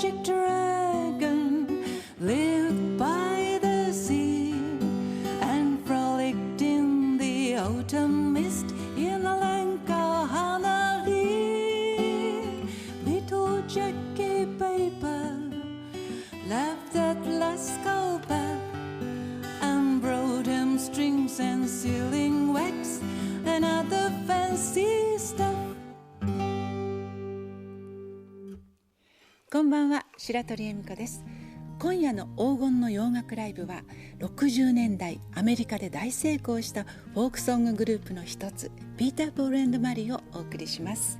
magic dragon lived by the sea and frolicked in the autumn mist in a Lanka Hanali. Little Jackie Paper laughed at Lascaux Beth and brought him strings and sealing wax and other fancy stuff. こんばんは、白鳥恵美子です。今夜の黄金の洋楽ライブは60年代アメリカで大成功したフォークソンググループの一つ、ピーター・ポール&マリーをお送りします。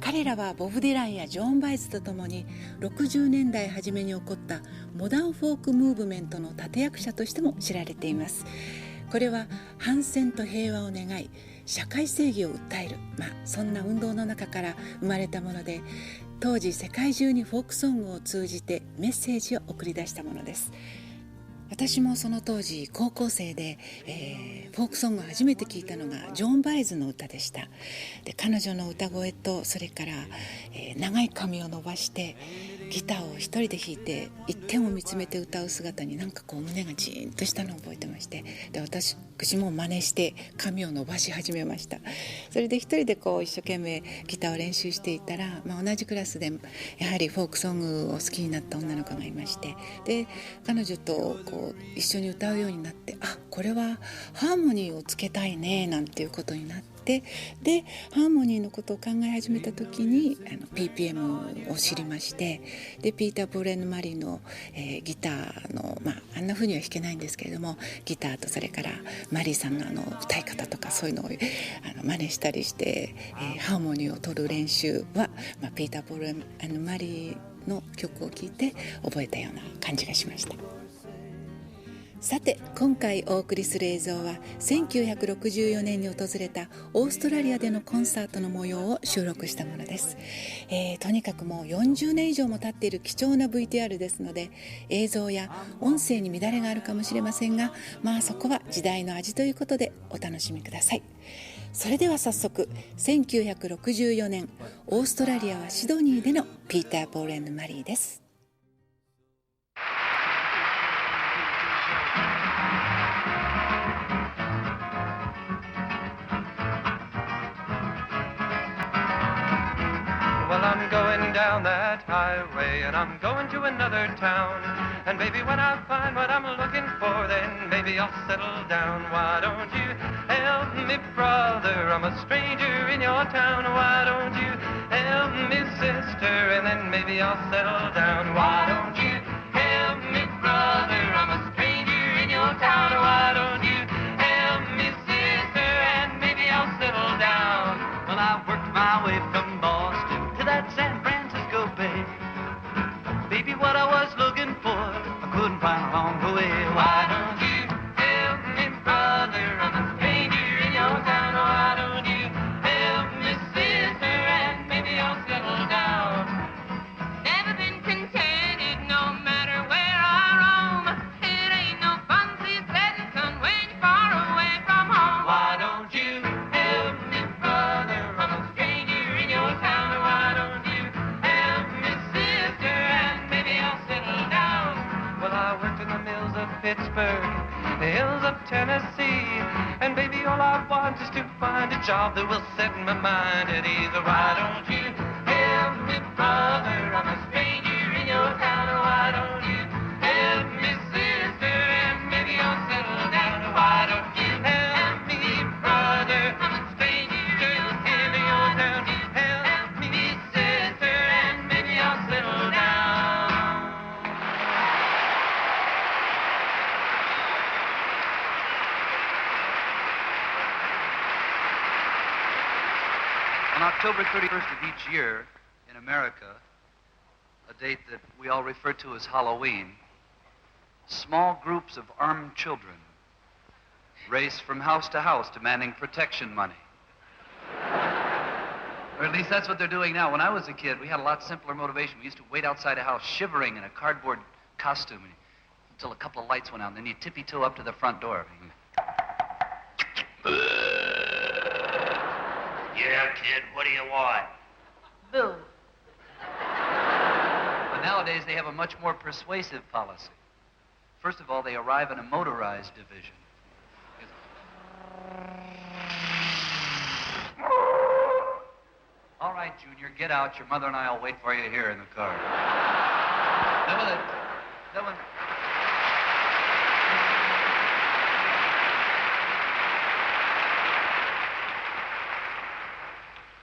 彼らはボブ・ディランやジョーン・バイズとともに60年代初めに起こったモダンフォークムーブメントの立役者としても知られています。これは反戦と平和を願い、社会正義を訴える、そんな運動の中から生まれたもので、当時世界中にフォークソングを通じてメッセージを送り出したものです。私もその当時高校生で、フォークソングを初めて聞いたのがジョーン・バイズの歌でした。で、彼女の歌声とそれから、長い髪を伸ばしてギターを一人で弾いて一点を見つめて歌う姿になんかこう胸がジーンとしたのを覚えてまして、で、私も真似して髪を伸ばし始めました。それで一人でこう一生懸命ギターを練習していたら、同じクラスでやはりフォークソングを好きになった女の子がいまして、で、彼女とこう一緒に歌うようになって、これはハーモニーをつけたいねなんていうことになって、でハーモニーのことを考え始めた時にPPM を知りまして、でピーター・ポール&マリーの、ギターの、あんな風には弾けないんですけれども、ギターとそれからマリーさんの歌い方とかそういうのを真似したりして、ハーモニーを取る練習は、ピーター・ポール&マリーの曲を聴いて覚えたような感じがしました。さて、今回お送りする映像は1964年に訪れたオーストラリアでのコンサートの模様を収録したものです。とにかくもう40年以上も経っている貴重な VTR ですので、映像や音声に乱れがあるかもしれませんが、そこは時代の味ということでお楽しみください。それでは早速、1964年オーストラリアはシドニーでのピーター・ポール&マリーです。Well, I'm going down that highway and I'm going to another town. And baby, when I find what I'm looking for, then maybe I'll settle down. Why don't you help me, brother? I'm a stranger in your town. Why don't you help me, sister? And then maybe I'll settle down. Why don't you help me, brother? I'm a stranger in your town. Why don't you help me, sister? And maybe I'll settle down. Well, I worked my way from Boston to that San Francisco Bay. Baby, what I was looking for, I couldn't find along the way. Why don't you help me, brother? I'm a stranger in your town. Why don't you help me, sister? And maybe I'll settle down. Never been contented, no matter where I roam. It ain't no fun, see, setting sun when you're far away from home. Why don't you help me, brother? I'm a stranger in your town. Why don't you help me, sister? And maybe I'll settle down. Well, I worked in the mills of Pittsburgh, the hills of Tennessee. And baby, all I want is to find a job that will set my mind at ease. Why don't you help me, brother? I'm a stranger in your town. Why don't you help me, sister? And maybe I'll settle down. Why don't you help me, brother? I'm a stranger in your town. Help me, sister, and maybe I'll settle down. On October 31st of each year in America, a date that we all refer to as Halloween, small groups of armed children race from house to house demanding protection money. Or at least that's what they're doing now. When I was a kid, we had a lot simpler motivation. We used to wait outside a house shivering in a cardboard costume until a couple of lights went out, and then you'd tippy-toe up to the front door. Yeah, kid, what do you want? Boo. Nowadays, they have a much more persuasive policy. First of all, they arrive in a motorized division. All right, Junior, get out. Your mother and I will wait for you here in the car.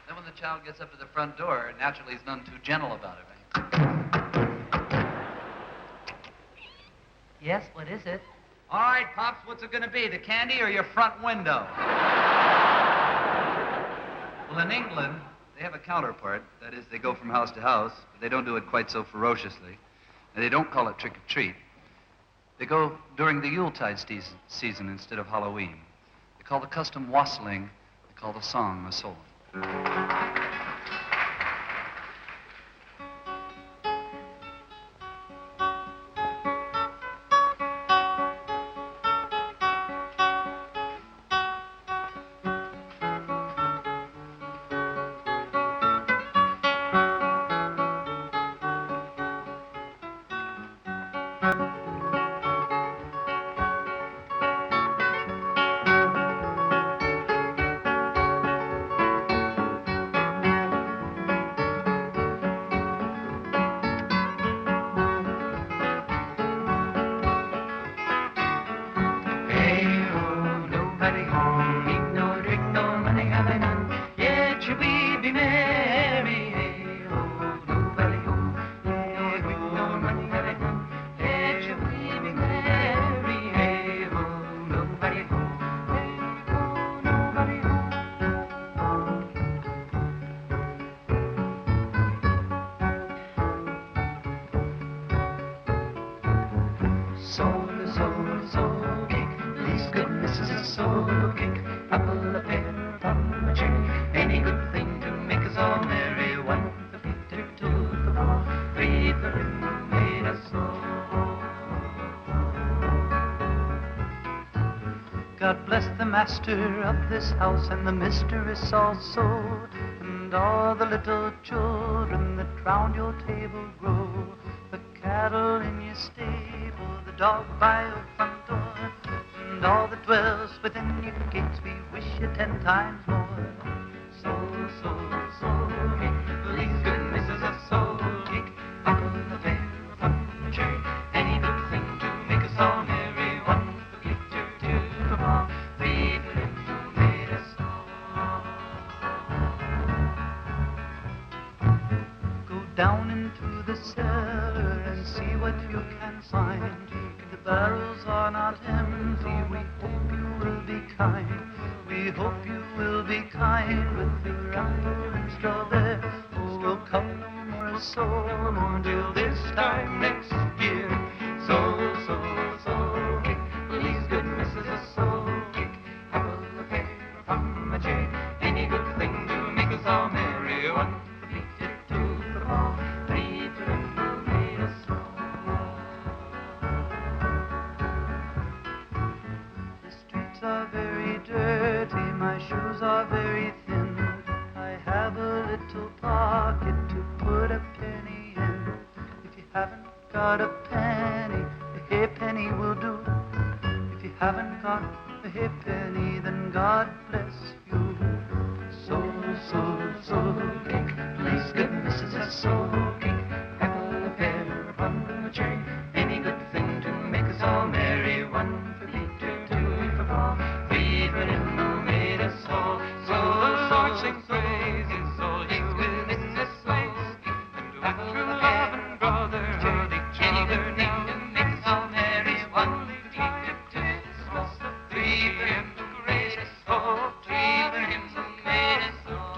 Then when the child gets up to the front door, naturally he's none too gentle about it, right? Yes, what is it? All right, Pops, what's it going to be, the candy or your front window? Well, in England, they have a counterpart. That is, they go from house to house, but they don't do it quite so ferociously. And they don't call it trick-or-treat. They go during the Yuletide season instead of Halloween. They call the custom wassailing. They call the song a Sailin. God bless the master of this house and the mistress also, and all the little children that round your table grow, the cattle in your stable, the dog by your front door, and all that dwells within your gates, we wish you 10 times more. So, please goodness is a soul cake, buckle the bear from the tree, any good thing to make us all merry, one for glitter, two for more, three for him who made us all. Go down into the cellar and see what you can find. The barrels are not empty, we hope you will be kind. We hope you will be kind with your apple and strawberry. Oh, will come no more a soul until this time next year. So, kick, please good Mrs. A soul kick. Apple a pear from a tree, any good thing to make us all merry. One for Peter, two for Paul, three for him who made us all. The streets are very dirty, my shoes are very thin. I have a little pocket to put a penny in. If you haven't got a penny, a halfpenny will do. If you haven't got a halfpenny, then God bless you. So, kick, please good Mrs. A soul kick. Apple a pear from a tree, any good thing to make us all merry. One for Peter, two for Paul, three for him who made us all. So, sing praises, all you will in this place, and to have true love and brotherhood each other now to make us all merry. One for Peter, two for Paul, three for him who made us all, three for him who made us all.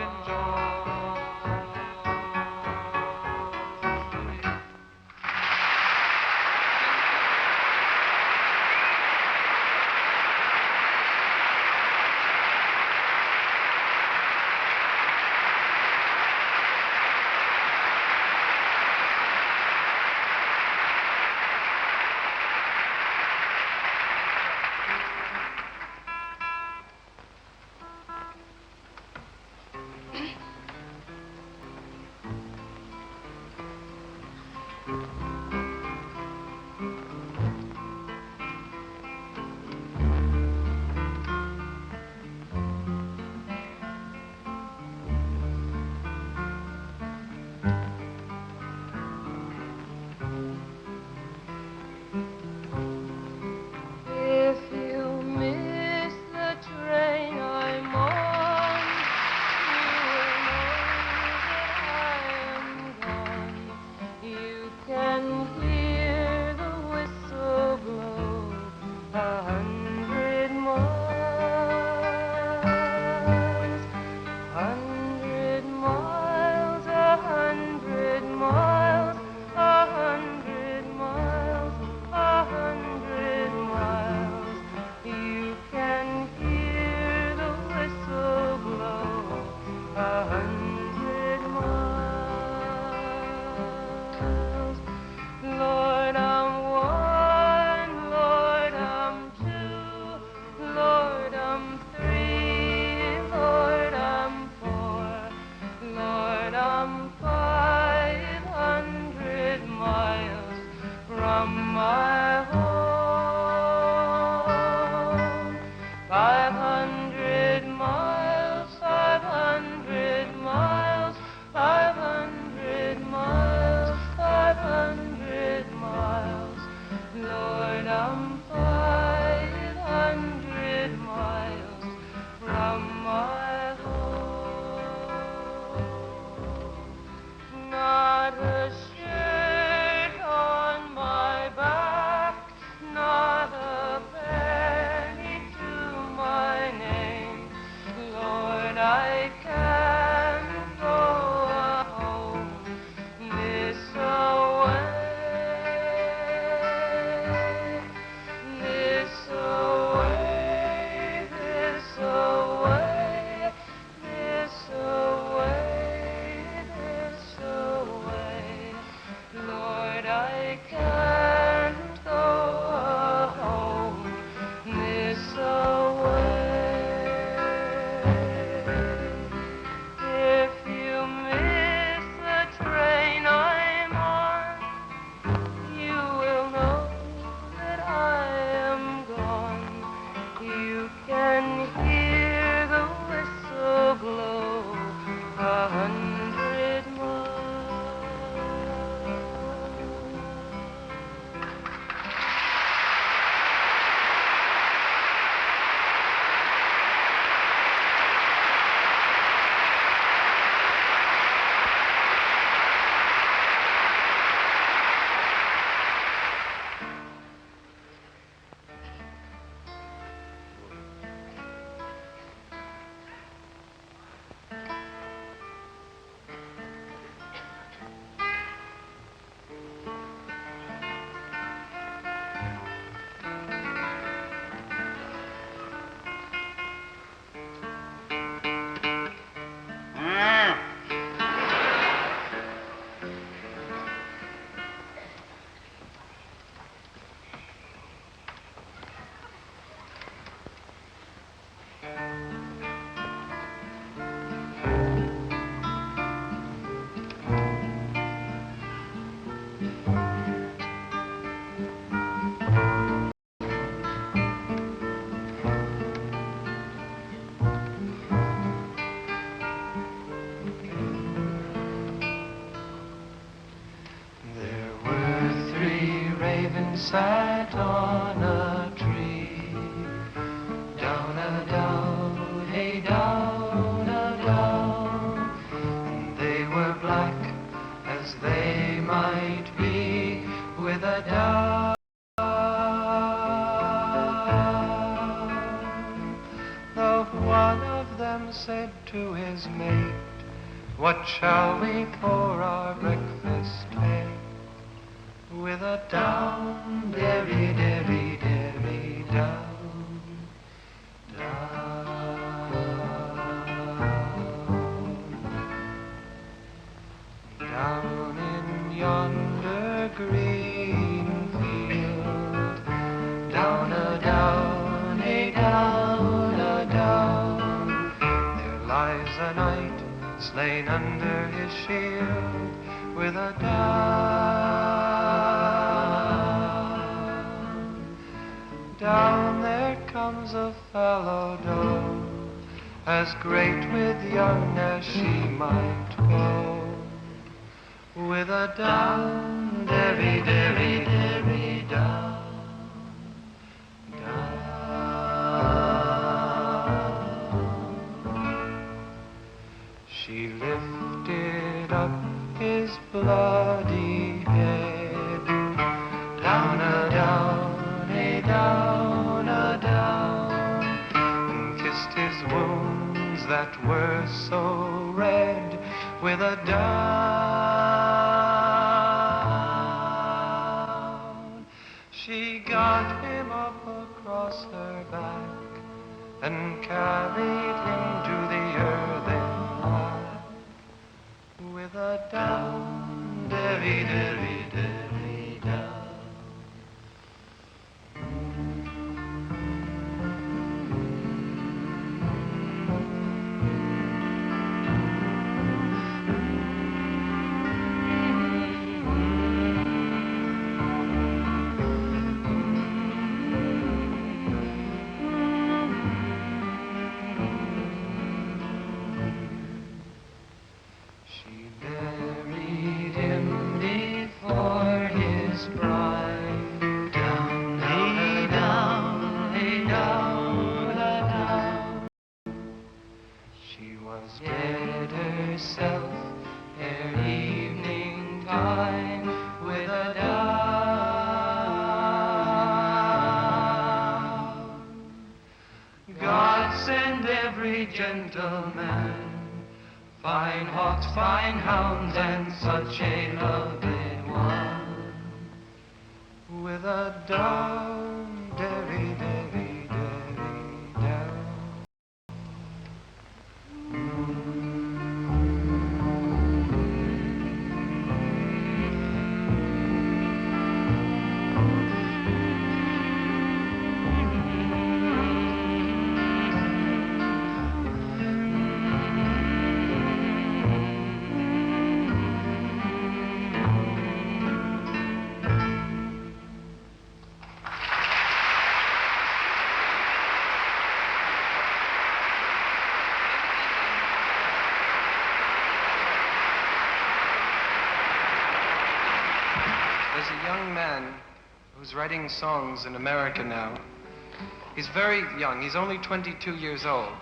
am 500 miles from my home. Not a shirt on my back, not a penny to my name. Lord, I can't go home this away, this away, this away, this away, this away. Lord, I can't go home this away. If you miss the train I'm on, you will know that I am gone. You can hear the whistle blow 100 miles. There were 3 ravens sat on a tree. Down a down, hey down a down. And they were black as they might be, with a down. The one of them said to his mate, what shall we for our breakfast take? With a down, derry, derry, derry, down, down, down in yonder green field. Down a down, hey down a down. There lies a knight slain under his shield, with a down. Down there comes a fallow doe, as great with young as she might go, with a down, derry, derry, derry, down, down. She lifted up his bloody head, down a down, hey down a down, and kissed his wounds that were so red, with a down. She got him up across her back and carried him to the earthen rack, with a down, derry, derry, derry, down. She buried him before every gentleman. Fine hawks, fine hounds, and such a lovely one. With a down, derry, derry, derry, down. There's a young man who's writing songs in America now. He's very young. He's only 22 years old.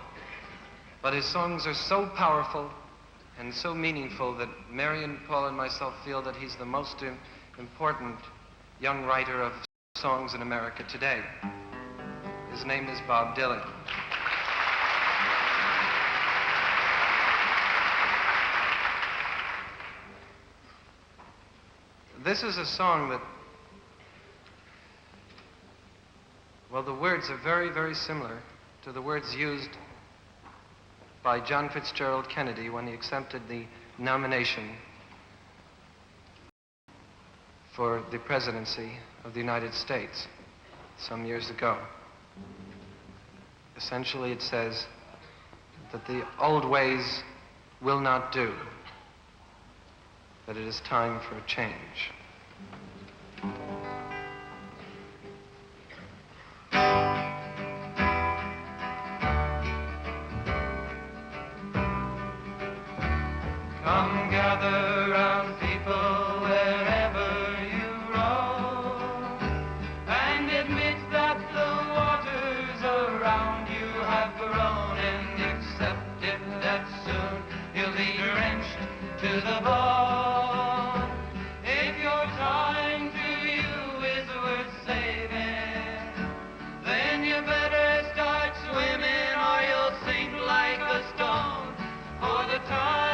But his songs are so powerful and so meaningful that Mary and Paul and myself feel that he's the most important young writer of songs in America today. His name is Bob Dylan. This is a song that, well, the words are very, very similar to the words used by John Fitzgerald Kennedy when he accepted the nomination for the presidency of the United States some years ago. Essentially, it says that the old ways will not do, that it is time for a change. Come gather round people wherever you roam, and admit that the waters around you have grown, and accept it that soon you'll be drenched to the bone. If your time to you is worth saving, then you better start swimming or you'll sink like a stone, for the time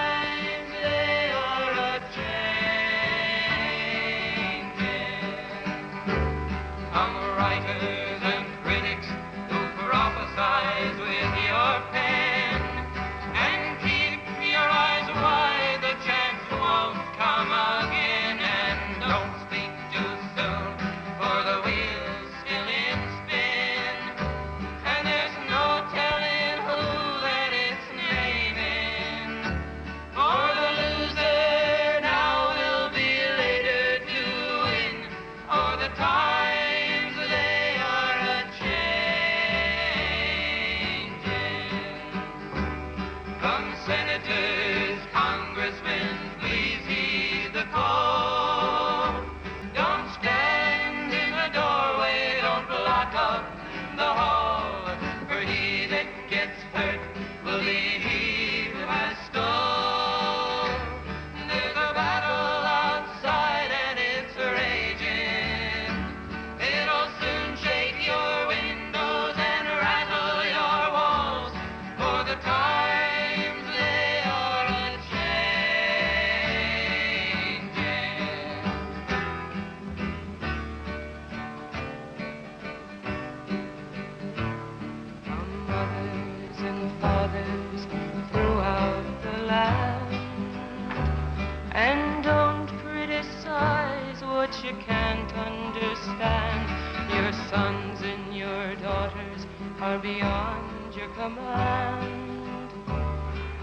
beyond your command.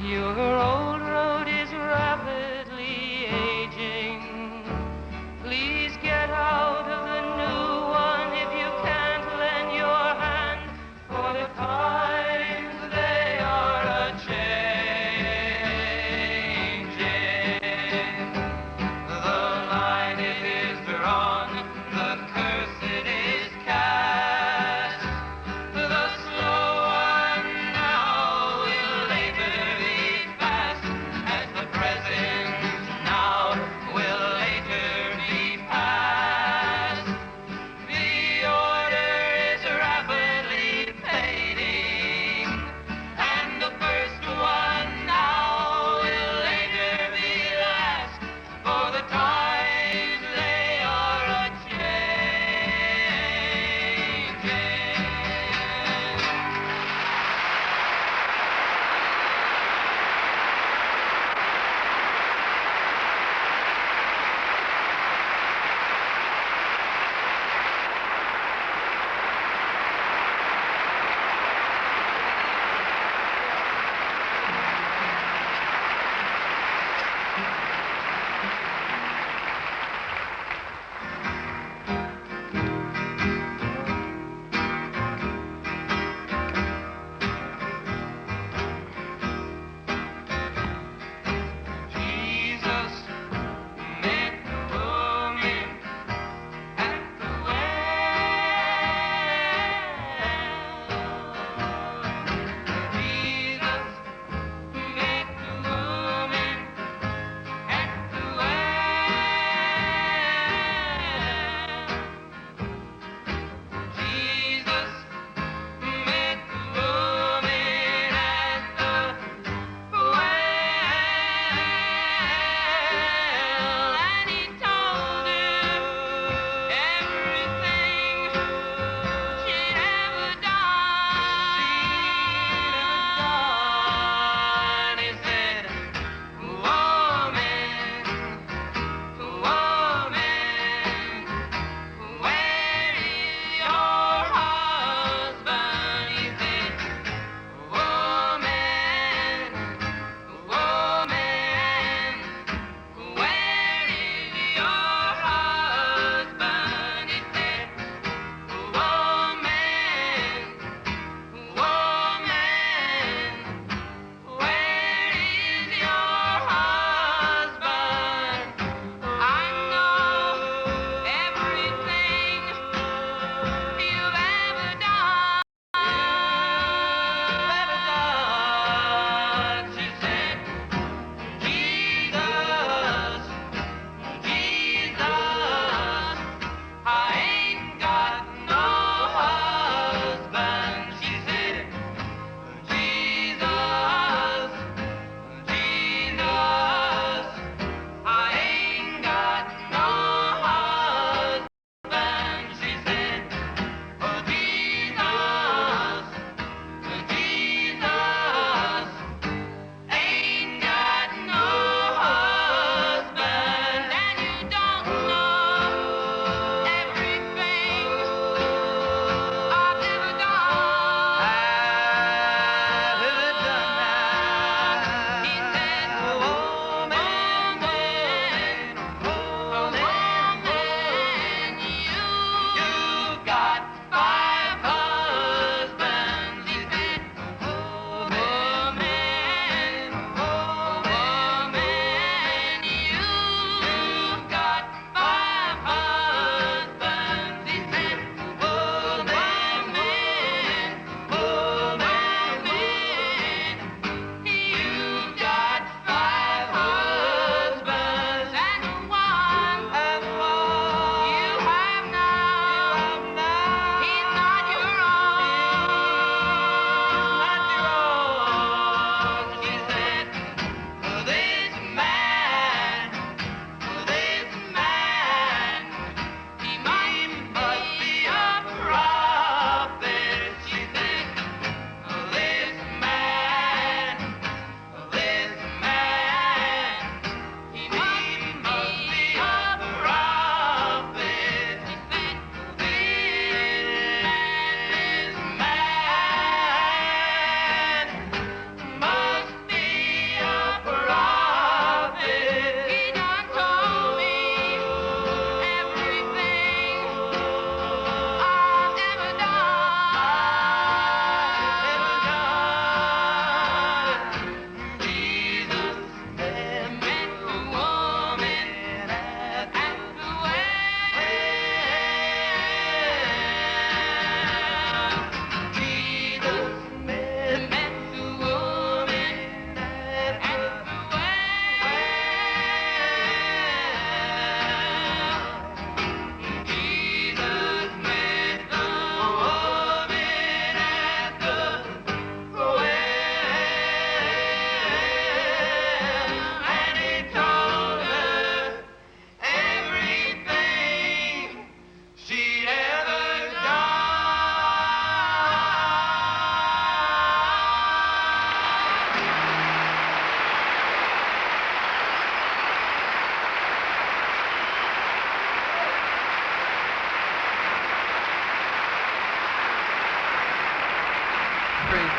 Your old road is rapidly aging. Please get out of the new one if you can't lend your hand, for the times they are a-changing. The line it is drawn, the curse it is cast. The slow one now will later be fast, as the present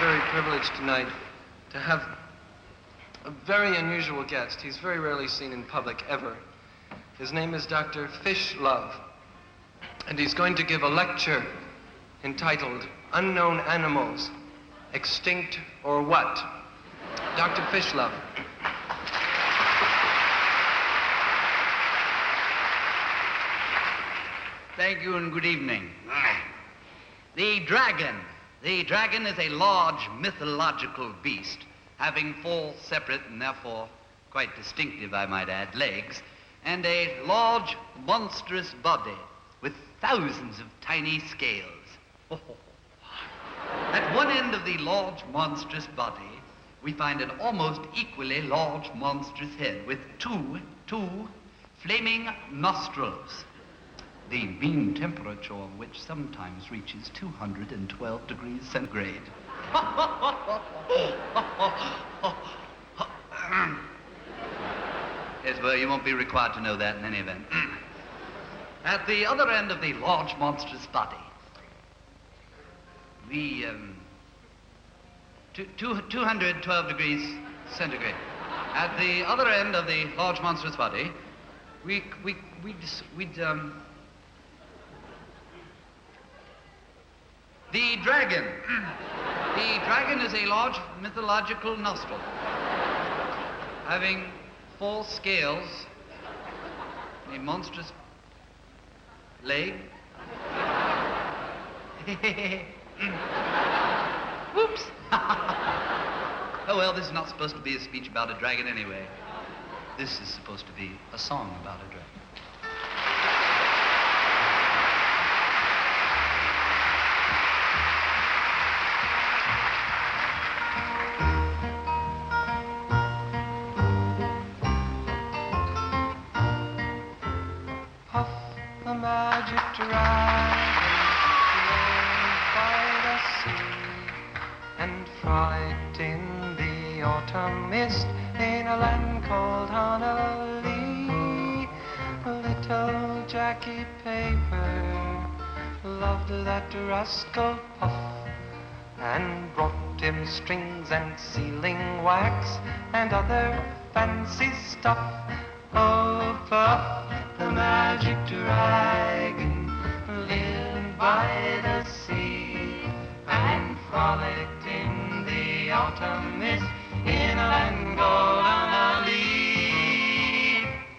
very privileged tonight to have a very unusual guest. He's very rarely seen in public, ever. His name is Dr. Fish Love, and he's going to give a lecture entitled Unknown Animals, Extinct or What? Dr. Fish Love. Thank you and good evening. The dragon. The dragon is a large mythological beast, having 4 separate and therefore quite distinctive, I might add, legs, and a large, monstrous body with thousands of tiny scales. At one end of the large, monstrous body, we find an almost equally large, monstrous head with two flaming nostrils, the mean temperature of which sometimes reaches 212 degrees centigrade. Yes, well, you won't be required to know that in any event. At the other end of the large, monstrous body, we, 212 degrees centigrade. At the other end of the large, monstrous body, the dragon. The dragon is a large mythological nostril, having 4 scales, a monstrous leg. Whoops. Oh, well, this is not supposed to be a speech about a dragon anyway. This is supposed to be a song about a dragon. Rascal Puff, and brought him strings and sealing wax and other fancy stuff. Oh, Puff, the magic dragon, lived by the sea and frolicked in the autumn mist in a land called Annalee.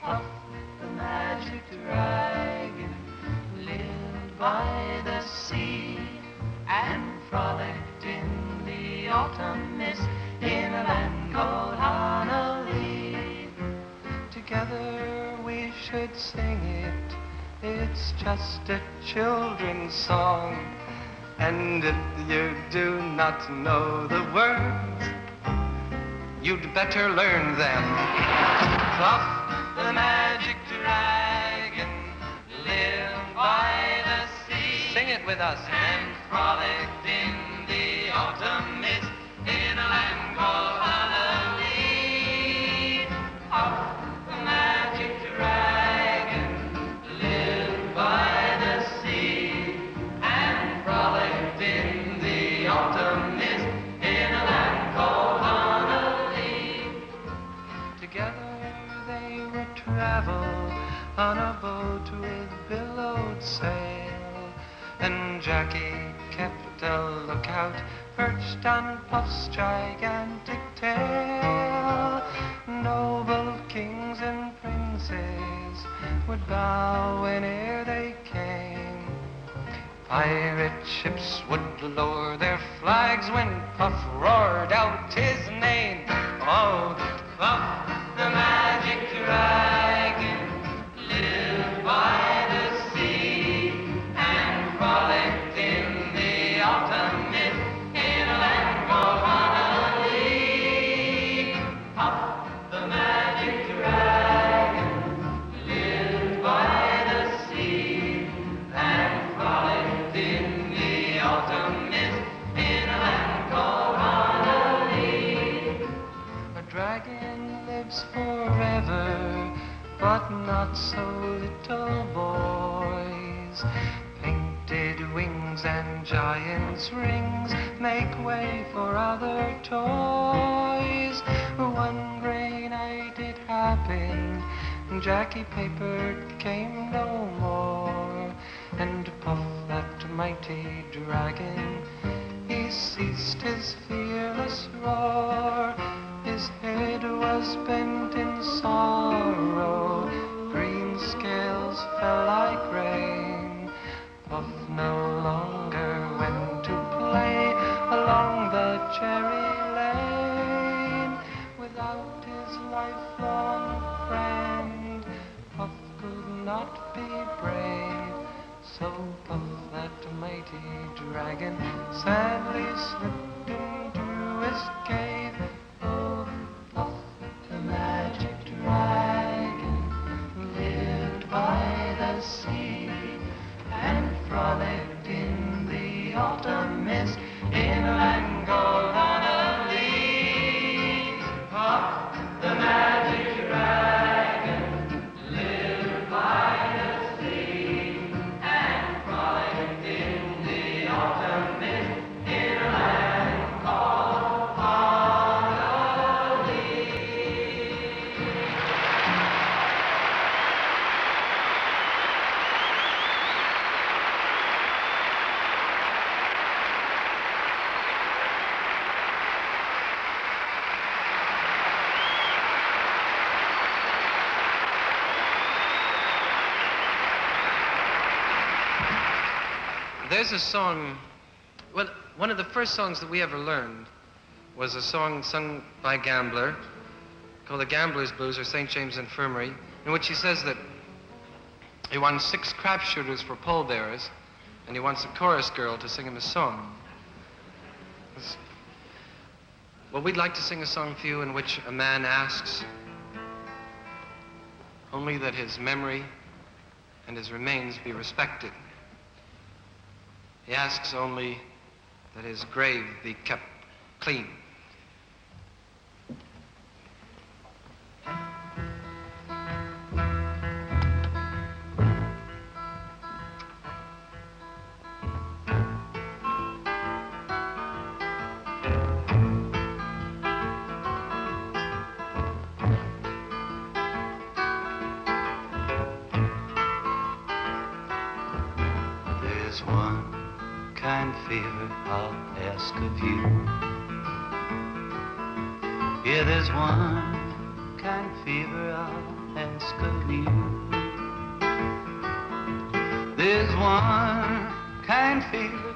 Puff, the magic dragon, lived by the sea and frolicked in the autumn mist in a land called Annalee. Together we should sing it, it's just a children's song. And if you do not know the words, you'd better learn them. Puff, the magic dragon, lived by the sea. Sing it with us. And frolicked in the autumn mist in a land called Wassail. Puff, the magic dragon, lived by the sea and frolicked in the autumn mist in a land called Wassail. Together they would travel on a boat with billowed sail, and Jackie kept a lookout perched on Puff's gigantic tail. Noble kings and princes would bow whene'er they came. Pirate ships would lower their flags when Puff roared out his name. Oh, Puff, the magic dragon, lived by the sea and frolicked in the autumn mist in a land called Wassail. Puff, the magic dragon, lived by the sea and frolicked in the autumn mist in a land called Wassail. A dragon lives forever, but not so little boys. Painted wings elves and giants' rings make way for other toys. One gray night it happened, Jackie Paper came no more, and Puff, that mighty dragon, he ceased his fearless roar. His head was bent in sorrow, green scales fell like rain. Puff no longer went to play along the cherry lane. Without his lifelong friend, Puff could not be brave. So Puff, that mighty dragon, sadly slipped into his cave. Oh, Puff, the magic dragon, lived by the sea and frolicked in the autumn mist in land gold on a lea. Puff, the magic dragon, lived by the sea and frolicked in the autumn mist in a land called on a lea. There's a song, well, one of the first songs that we ever learned was a song sung by a gambler called The Gambler's Blues, or St. James Infirmary, in which he says that he wants 6 crap shooters for pallbearers, and he wants a chorus girl to sing him a song. Well, we'd like to sing a song for you in which a man asks only that his memory and his remains be respected. He asks only that his grave be kept clean. There's one kind favor I'll ask of you. Yeah, there's one kind favor I'll ask of you. There's one kind favor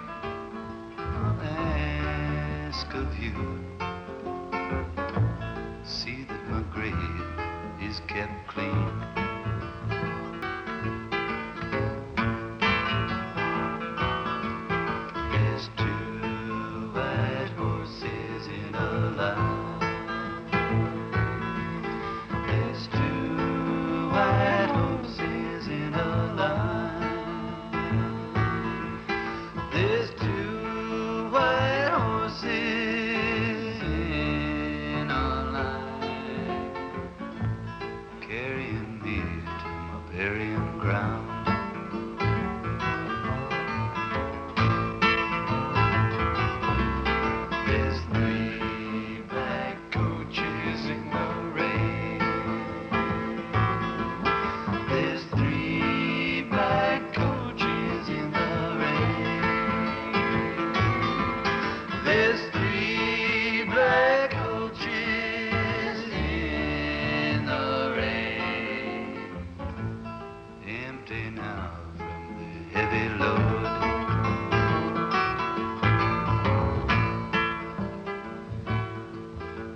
I'll ask of you. See that my grave is kept clean. There's 2 white horses in a line. There's 2 white horses in a line. There's 2 white horses in a line, carrying me to my burying ground. There's 3 black coaches in the rain. There's 3 black coaches in the rain. There's 3 black coaches in the rain. Empty now from the heavy load.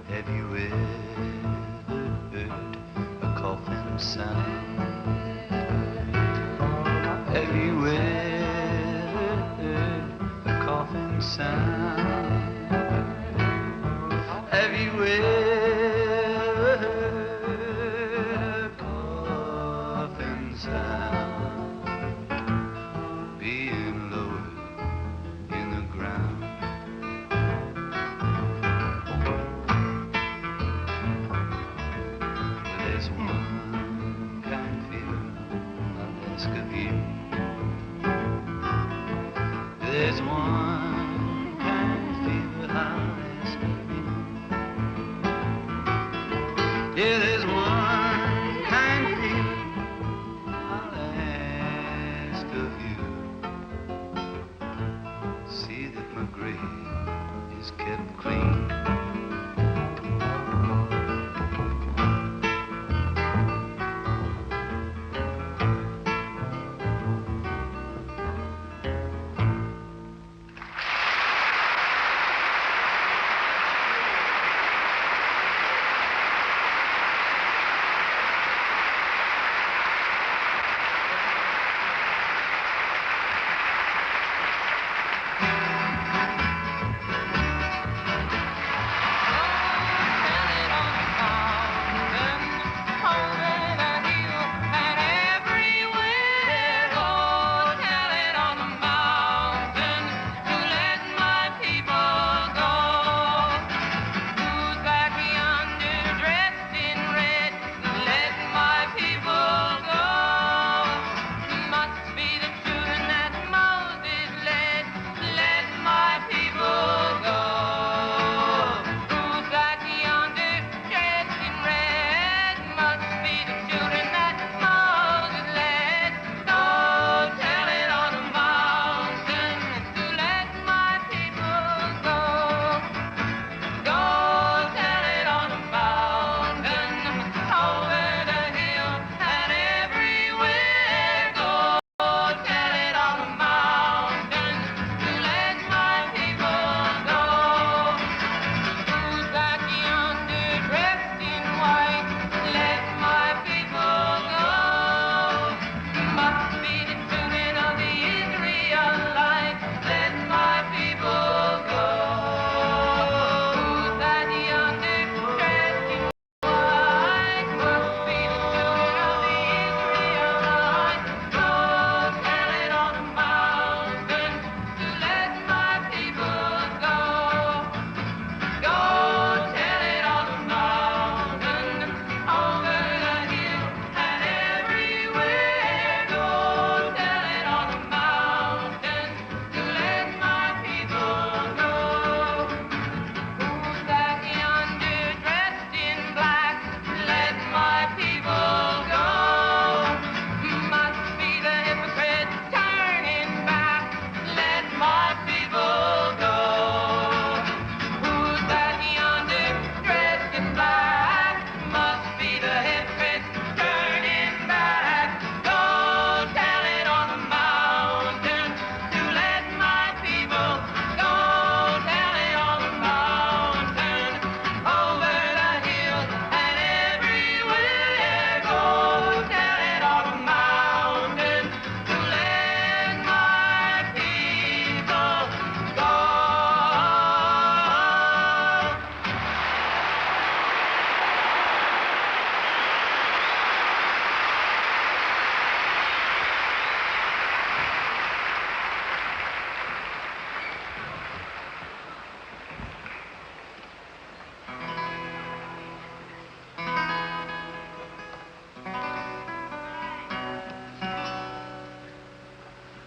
Have you ever heard a coffin sound? Have you ever heard a coffin sound? Have you ever heard a coffin sound? Being lowered in the ground. There's one kind favor I'll ask of you. was kept clean.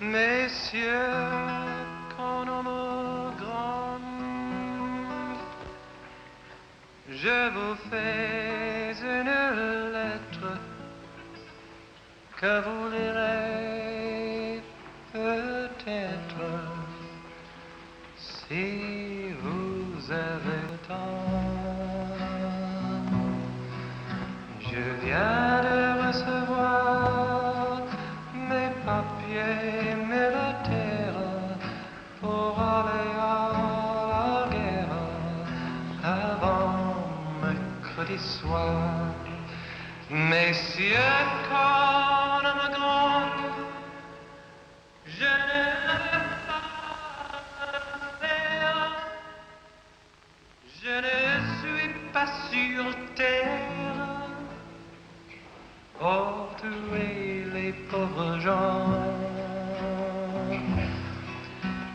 Messieurs, qu'on me grande, je vous fais une lettre que vous lirez peut-être si vous avez le temps. Je viens de recevoir mes papiers militaires pour aller à la guerre avant mercredi soir. Messieurs, qu'on me gronde, je ne veux pas faire. Je ne suis pas sur terre pour tuer les pauvres gens.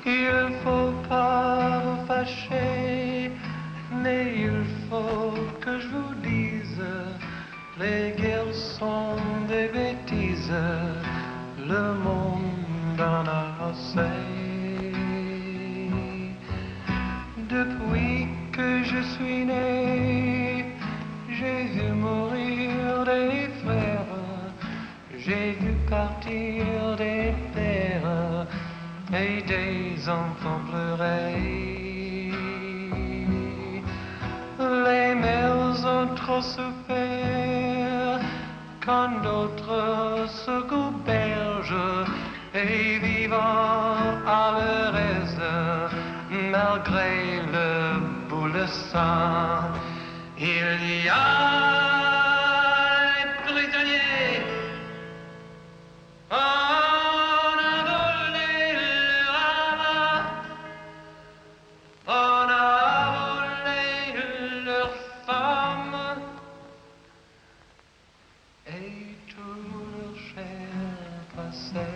Il faut pas vous fâcher, mais il faut que je vous dise, les guerres sont des bêtises, le monde en a assez. Depuis que je suis né, j'ai vu mourir des frères, j'ai vu partir des pères et des enfants pleurer. ont trop souffert, quand d'autres se gobergent et vivant à leur aise, malgré le bouleversant, il y a les prisonniers. On a volé leur âme, on a volé leur femme et tout leur cher passé.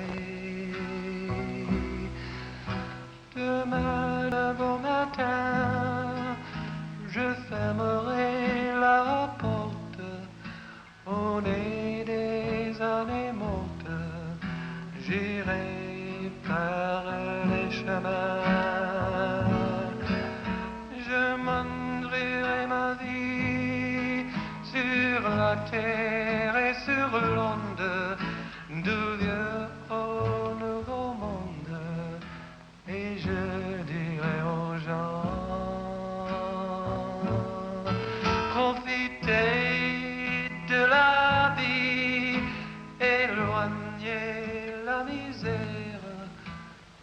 Demain, de bon matin, je fermerai la porte au nez des années mortes. J'irai par les chemins, je mènerai ma vie sur la terre et sur l'onde, du vieux au nouveau monde, et je dirai aux gens, profitez de la vie, éloignez la misère,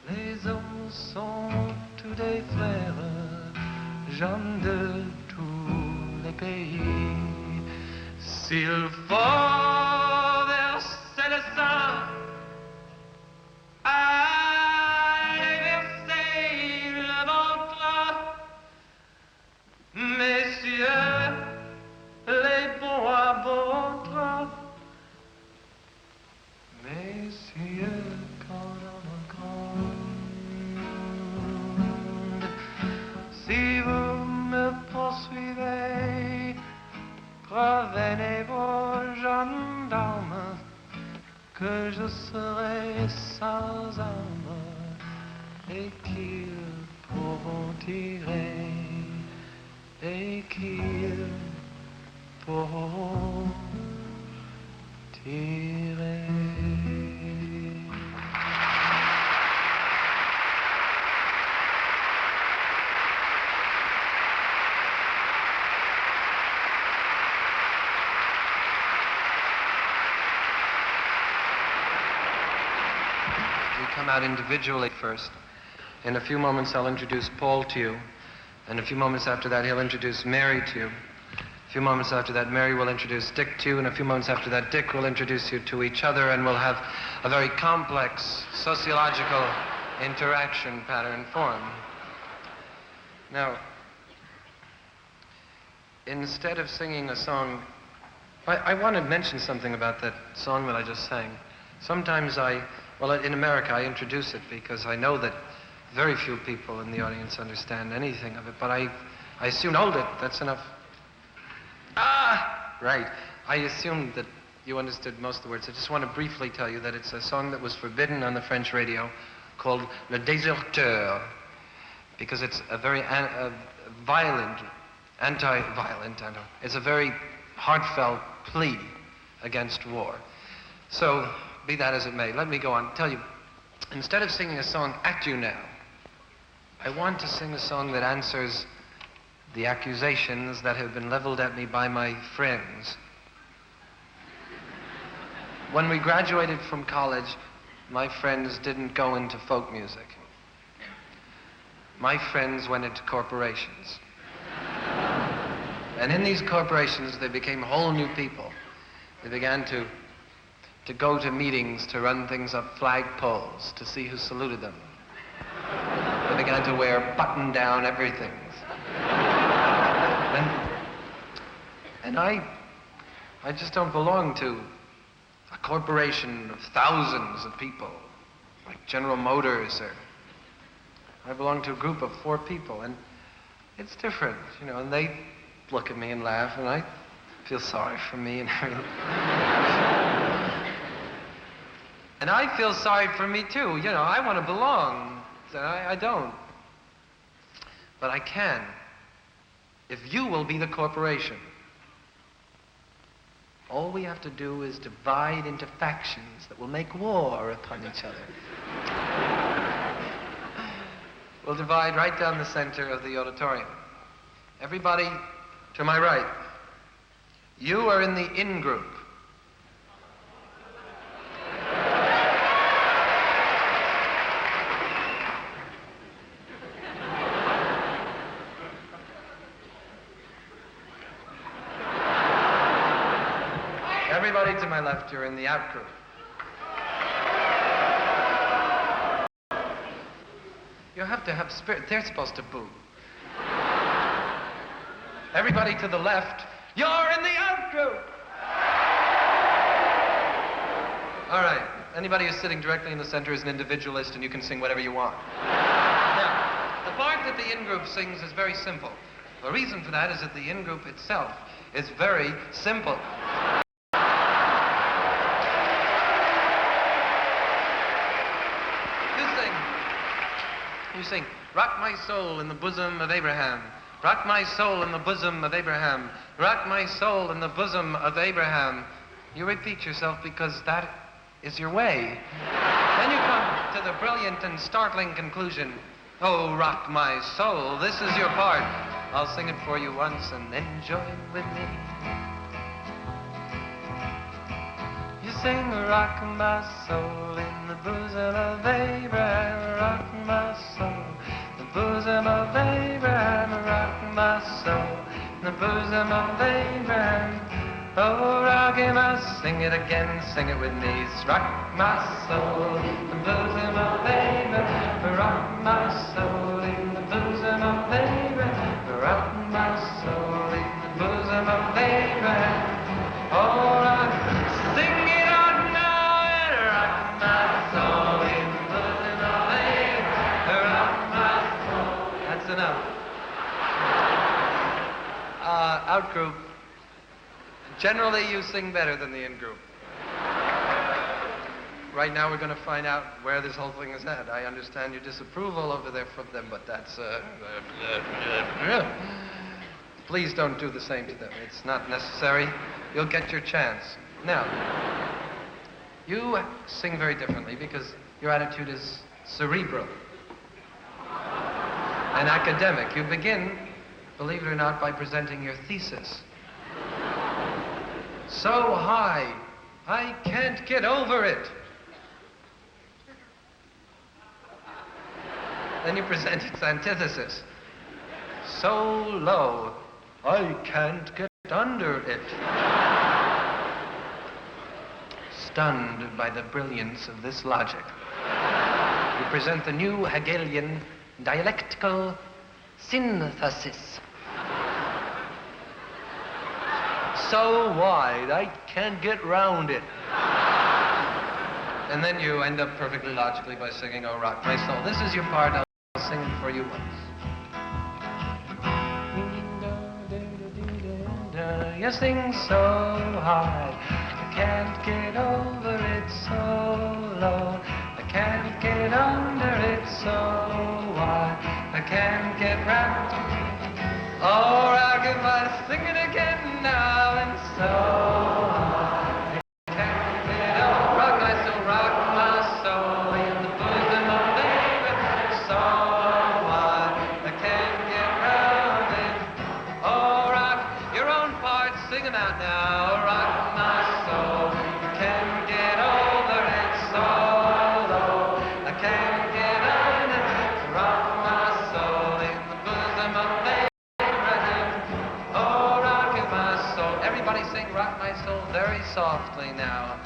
les hommes sont tous des frères, gens de tous les pays. S'il faut verser le sang, allez verser le ventre, messieurs les bons à votre, messieurs quand l'homme grande. Si vous me poursuivez, prévenez vos gendarmes que je serai sans armes et qu'ils pourront tirer, et qu'ils pourront tirer. Come out individually first. In a few moments, I'll introduce Paul to you. And a few moments after that, he'll introduce Mary to you. A few moments after that, Mary will introduce Dick to you. And a few moments after that, Dick will introduce you to each other. And we'll have a very complex sociological interaction pattern form. Now, instead of singing a song, I want to mention something about that song that I just sang. Sometimes well, in America, I introduce it because I know that very few people in the audience understand anything of it, but I assumed, hold it, that's enough. Right. I assumed that you understood most of the words. I just want to briefly tell you that it's a song that was forbidden on the French radio called Le Deserteur, because it's a very violent, anti-violent, it's a very heartfelt plea against war. So, be that as it may, let me go on. Tell you, instead of singing a song at you now, I want to sing a song that answers the accusations that have been leveled at me by my friends. When we graduated from college, my friends didn't go into folk music. My friends went into corporations. And in these corporations, they became whole new people. They began to go to meetings, to run things up flagpoles, to see who saluted them. They began to wear button-down everythings. And I just don't belong to a corporation of thousands of people, like General Motors, or I belong to a group of 4 people, and it's different, you know, and they look at me and laugh, and I feel sorry for me and everything. And I feel sorry for me too, you know, I want to belong, and I don't. But I can, if you will be the corporation. All we have to do is divide into factions that will make war upon each other. We'll divide right down the center of the auditorium. Everybody to my right. You are in the in group. Everybody to my left, you're in the out group. You have to have spirit. They're supposed to boo. Everybody to the left, you're in the out group. All right. Anybody who's sitting directly in the center is an individualist, and you can sing whatever you want. Now, the part that the in group sings is very simple. The reason for that is that the in group itself is very simple. You sing, rock my soul in the bosom of Abraham. Rock my soul in the bosom of Abraham. Rock my soul in the bosom of Abraham. You repeat yourself because that is your way. Then you come to the brilliant and startling conclusion, oh, rock my soul, this is your part. I'll sing it for you once and then join with me. You sing, rock my soul in the bosom of Abraham. Rock my soul, the bosom of Abraham. Rock my soul, the bosom of Abraham. Oh, rock him, sing it again, sing it with me. Rock my soul, the bosom of Abraham. Rock my soul in the bosom of Abraham. Rock my soul in the bosom of Abraham. Oh, rock, sing it out now and rock my soul in the bosom of Abraham. Rock my soul. That's enough. Out group. Generally, you sing better than the in group. Right now, we're going to find out where this whole thing is at. I understand your disapproval over there from them, but that's... Please don't do the same to them. It's not necessary. You'll get your chance. Now, you sing very differently because your attitude is cerebral and academic. You begin, believe it or not, by presenting your thesis. So high, I can't get over it. Then you present its antithesis. So low, I can't get under it. Stunned by the brilliance of this logic, you present the new Hegelian dialectical synthesis. So wide, I can't get round it. And then you end up perfectly logically by singing, oh, rock my soul. This is your part. I'll sing it for you once. You sing so high, I can't get over it so low. I can't get under it so wide. I can't get round. Oh, rock if I sing it again now and so high. I can't get over. Rock my soul, rock my soul in the bosom of Abraham. So wide, I can't get round it. Oh, rock your own part, sing them out now. Rock my soul, I can't get over it so low. I can't get under it. Rock my soul in the bosom of Abraham. Everybody sing Rock My Soul very softly now.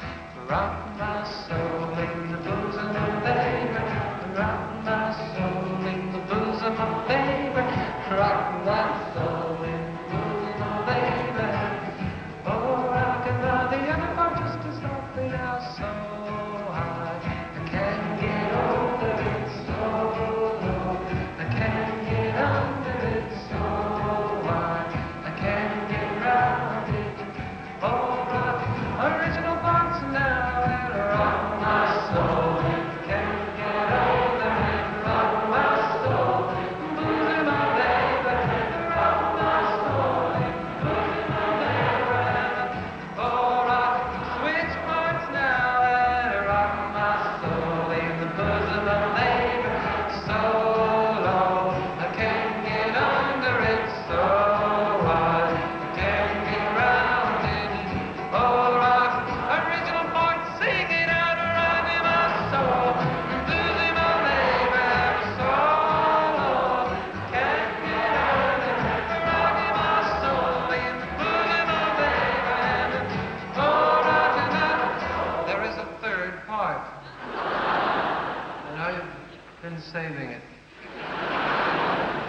Rock my soul in the bosom of Abraham. Rock my soul in the bosom of Abraham. Rock my soul in the bosom of Abraham. Oh, rock about the other part just as softly now. So high, I can't get over it so low. I can't get under it so wide. I can't get round it. Oh, rock, original parts now and rock my soul.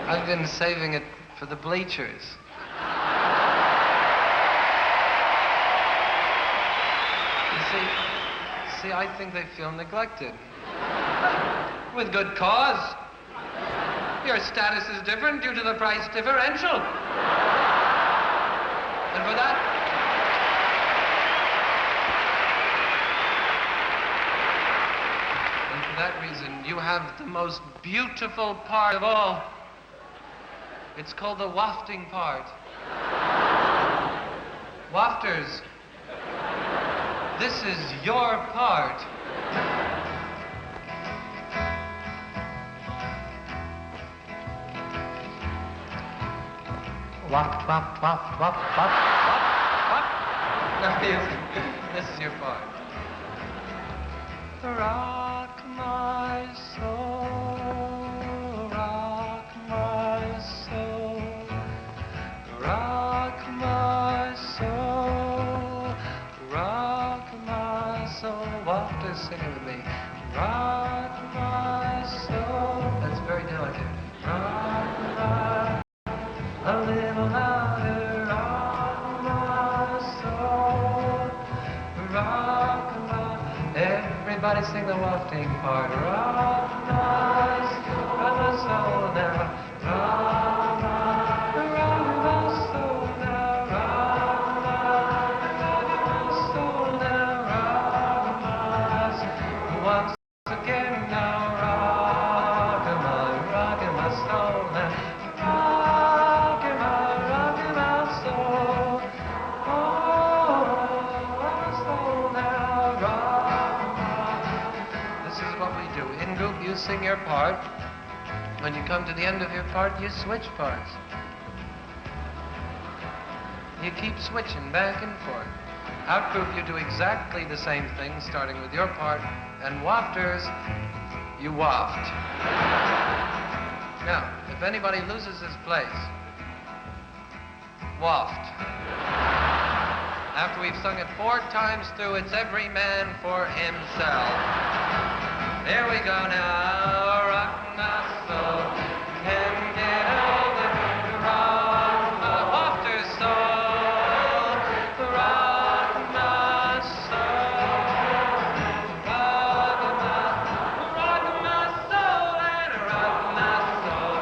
I've been saving it for the bleachers. You see, I think they feel neglected. With good cause. Your status is different due to the price differential. And for that reason, you have the most beautiful part of all. It's called the wafting part. Wafters, this is your part. Waft, waft, waft, waft, waft, waft, waft. No, this is your part. Rock my soul, rock my soul, rock my soul, rock my soul. Wafters, sing it with me. Rock my soul. That's very delicate. Rock my, a little louder. Rock my soul, rock my. Everybody sing the wafting part. Rock my soul now. Rock my soul now. Rock my soul now. Rock my soul. Once again now. Rock my soul now. Rock my soul. Oh, my soul now. This is what we do. In group, you sing your part. When you come to the end of your part, you switch parts. You keep switching back and forth. Out group, you do exactly the same thing, starting with your part. And wafters, you waft. Now, if anybody loses his place, waft. After we've sung it 4 times through, it's every man for himself. Here we go now. Rock my soul. Can get over the rock my wafter's soul. Rock my soul. Rock my soul and rock my soul.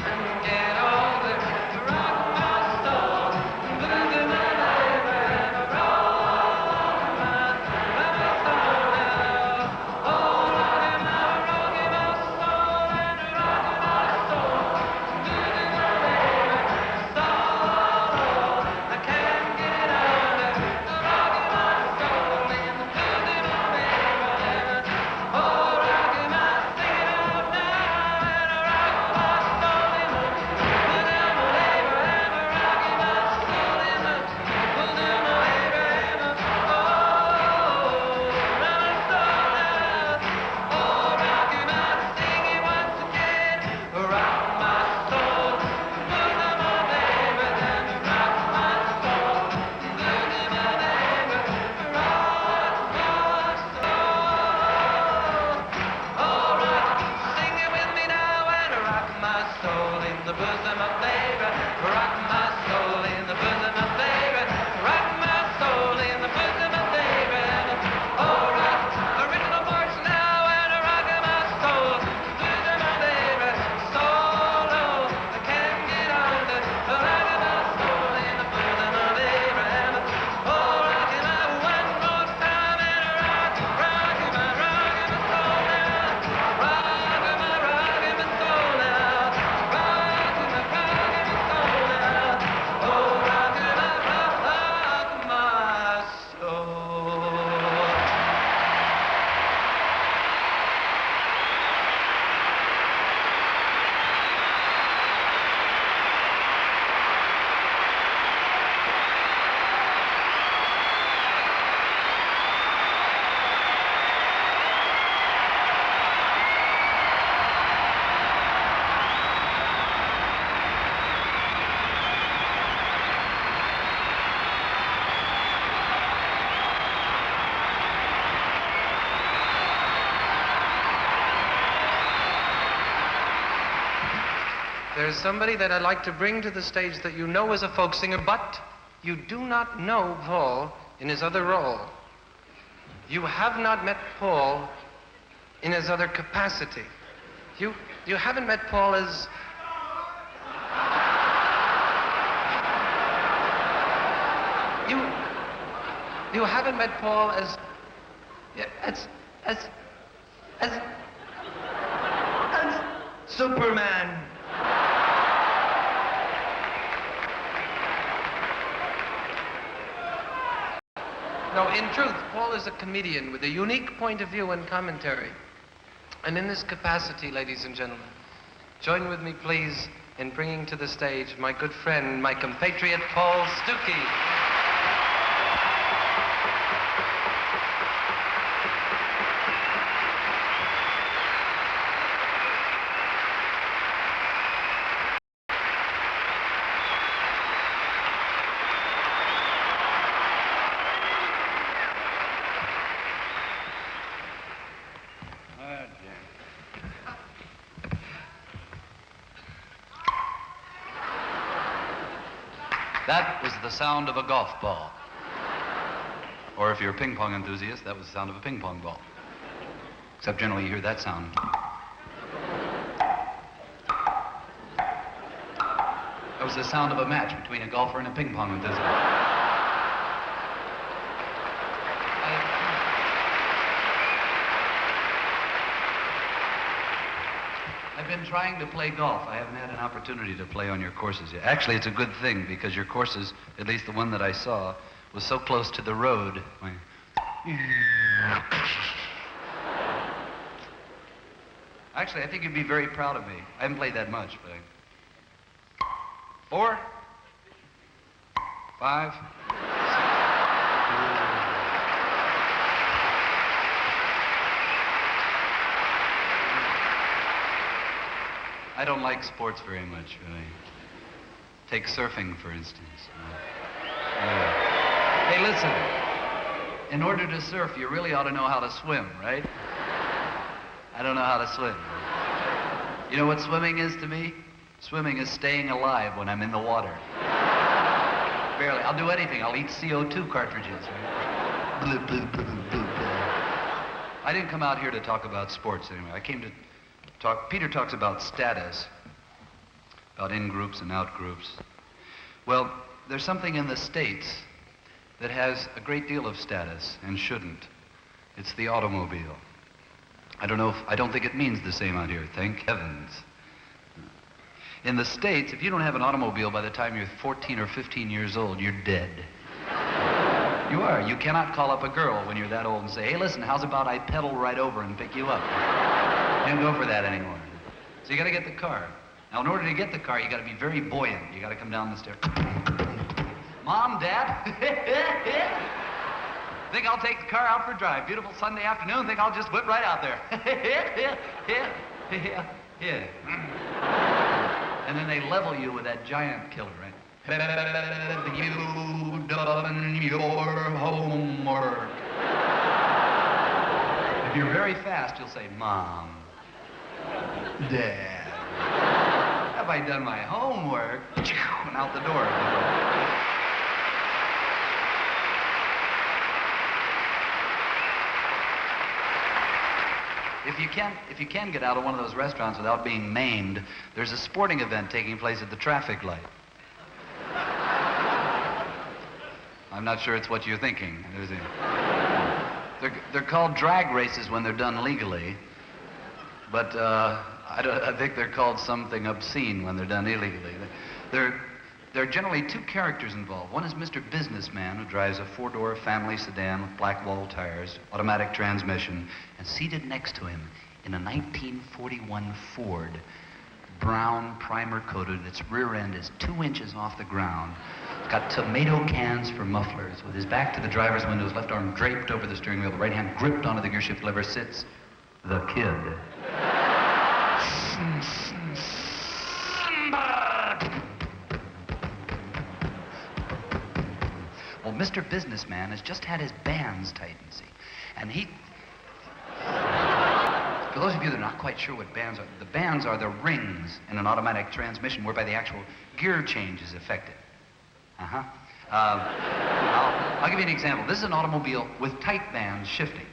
Can get over the rock my soul. Look at my baby and rock my soul now. Oh, rock my soul and rock my soul. Look at my baby soul. I can't get over the rock my soul and look at my baby. Oh, rock my sing it out now and rock my soul in the look at my baby and rock my soul in the look at my baby and oh, rock my soul now. Oh, rock my sing it once again. Rock my soul, look at my baby, then rock my soul, look at my baby, rock my soul. Oh, rock, sing it with me now and rock my soul in the bosom of baby, rock my soul in the bosom of baby, rock my soul in the bosom of baby. Oh, rock, original parts now and rock my soul, bosom of baby, solo. I can't get on the rock my soul in the bosom of baby. Oh, rock my one more time and rock my soul now. Rock my soul now. Rock my There's somebody that I'd like to bring to the stage that you know as a folk singer, but you do not know Paul in his other role. You have not met Paul in his other capacity. You haven't met Paul as... You haven't met Paul as Superman. No, in truth, Paul is a comedian with a unique point of view and commentary. And in this capacity, ladies and gentlemen, join with me, please, in bringing to the stage my good friend, my compatriot, Paul Stookey. That was the sound of a golf ball. Or if you're a ping pong enthusiast, that was the sound of a ping pong ball. Except generally you hear that sound. That was the sound of a match between a golfer and a ping pong enthusiast. I've been trying to play golf. I haven't had an opportunity to play on your courses yet. Actually, it's a good thing because your courses, at least the one that I saw, was so close to the road. Actually, I think you'd be very proud of me. I haven't played that much, but 4, 5, 6. I don't like sports very much, really. Take surfing, for instance. Hey, listen. In order to surf, you really ought to know how to swim, right? I don't know how to swim. You know what swimming is to me? Swimming is staying alive when I'm in the water. Barely. I'll do anything. I'll eat CO2 cartridges, right? I didn't come out here to talk about sports anyway. I came to talk. Peter talks about status, about in-groups and out-groups. Well, there's something in the States that has a great deal of status and shouldn't. It's the automobile. I don't think it means the same out here, thank heavens. In the States, if you don't have an automobile by the time you're 14 or 15 years old, you're dead. You are. You cannot call up a girl when you're that old and say, hey, listen, how's about I pedal right over and pick you up? You don't go for that anymore. So you got to get the car. Now, in order to get the car, you got to be very buoyant. You got to come down the stairs. Mom, Dad, think I'll take the car out for a drive. Beautiful Sunday afternoon. Think I'll just whip right out there. Yeah. And then they level you with that giant killer, right? Have you done your homework? If you're very fast, you'll say, Mom, Dad, have I done my homework? And out the door. If you can get out of one of those restaurants without being maimed, there's a sporting event taking place at the traffic light. I'm not sure it's what you're thinking. They're called drag races when they're done legally, but I think they're called something obscene when they're done illegally. There are generally two characters involved. One is Mr. Businessman, who drives a 4-door family sedan with black wall tires, automatic transmission, and seated next to him in a 1941 Ford, brown primer-coated. Its rear end is 2 inches off the ground. It's got tomato cans for mufflers. With his back to the driver's window, his left arm draped over the steering wheel, the right hand gripped onto the gear shift lever, sits the kid. Well, Mr. Businessman has just had his bands tightened, see, and he... For those of you that are not quite sure what bands are, the bands are the rings in an automatic transmission whereby the actual gear change is affected. I'll give you an example. This is an automobile with tight bands shifting.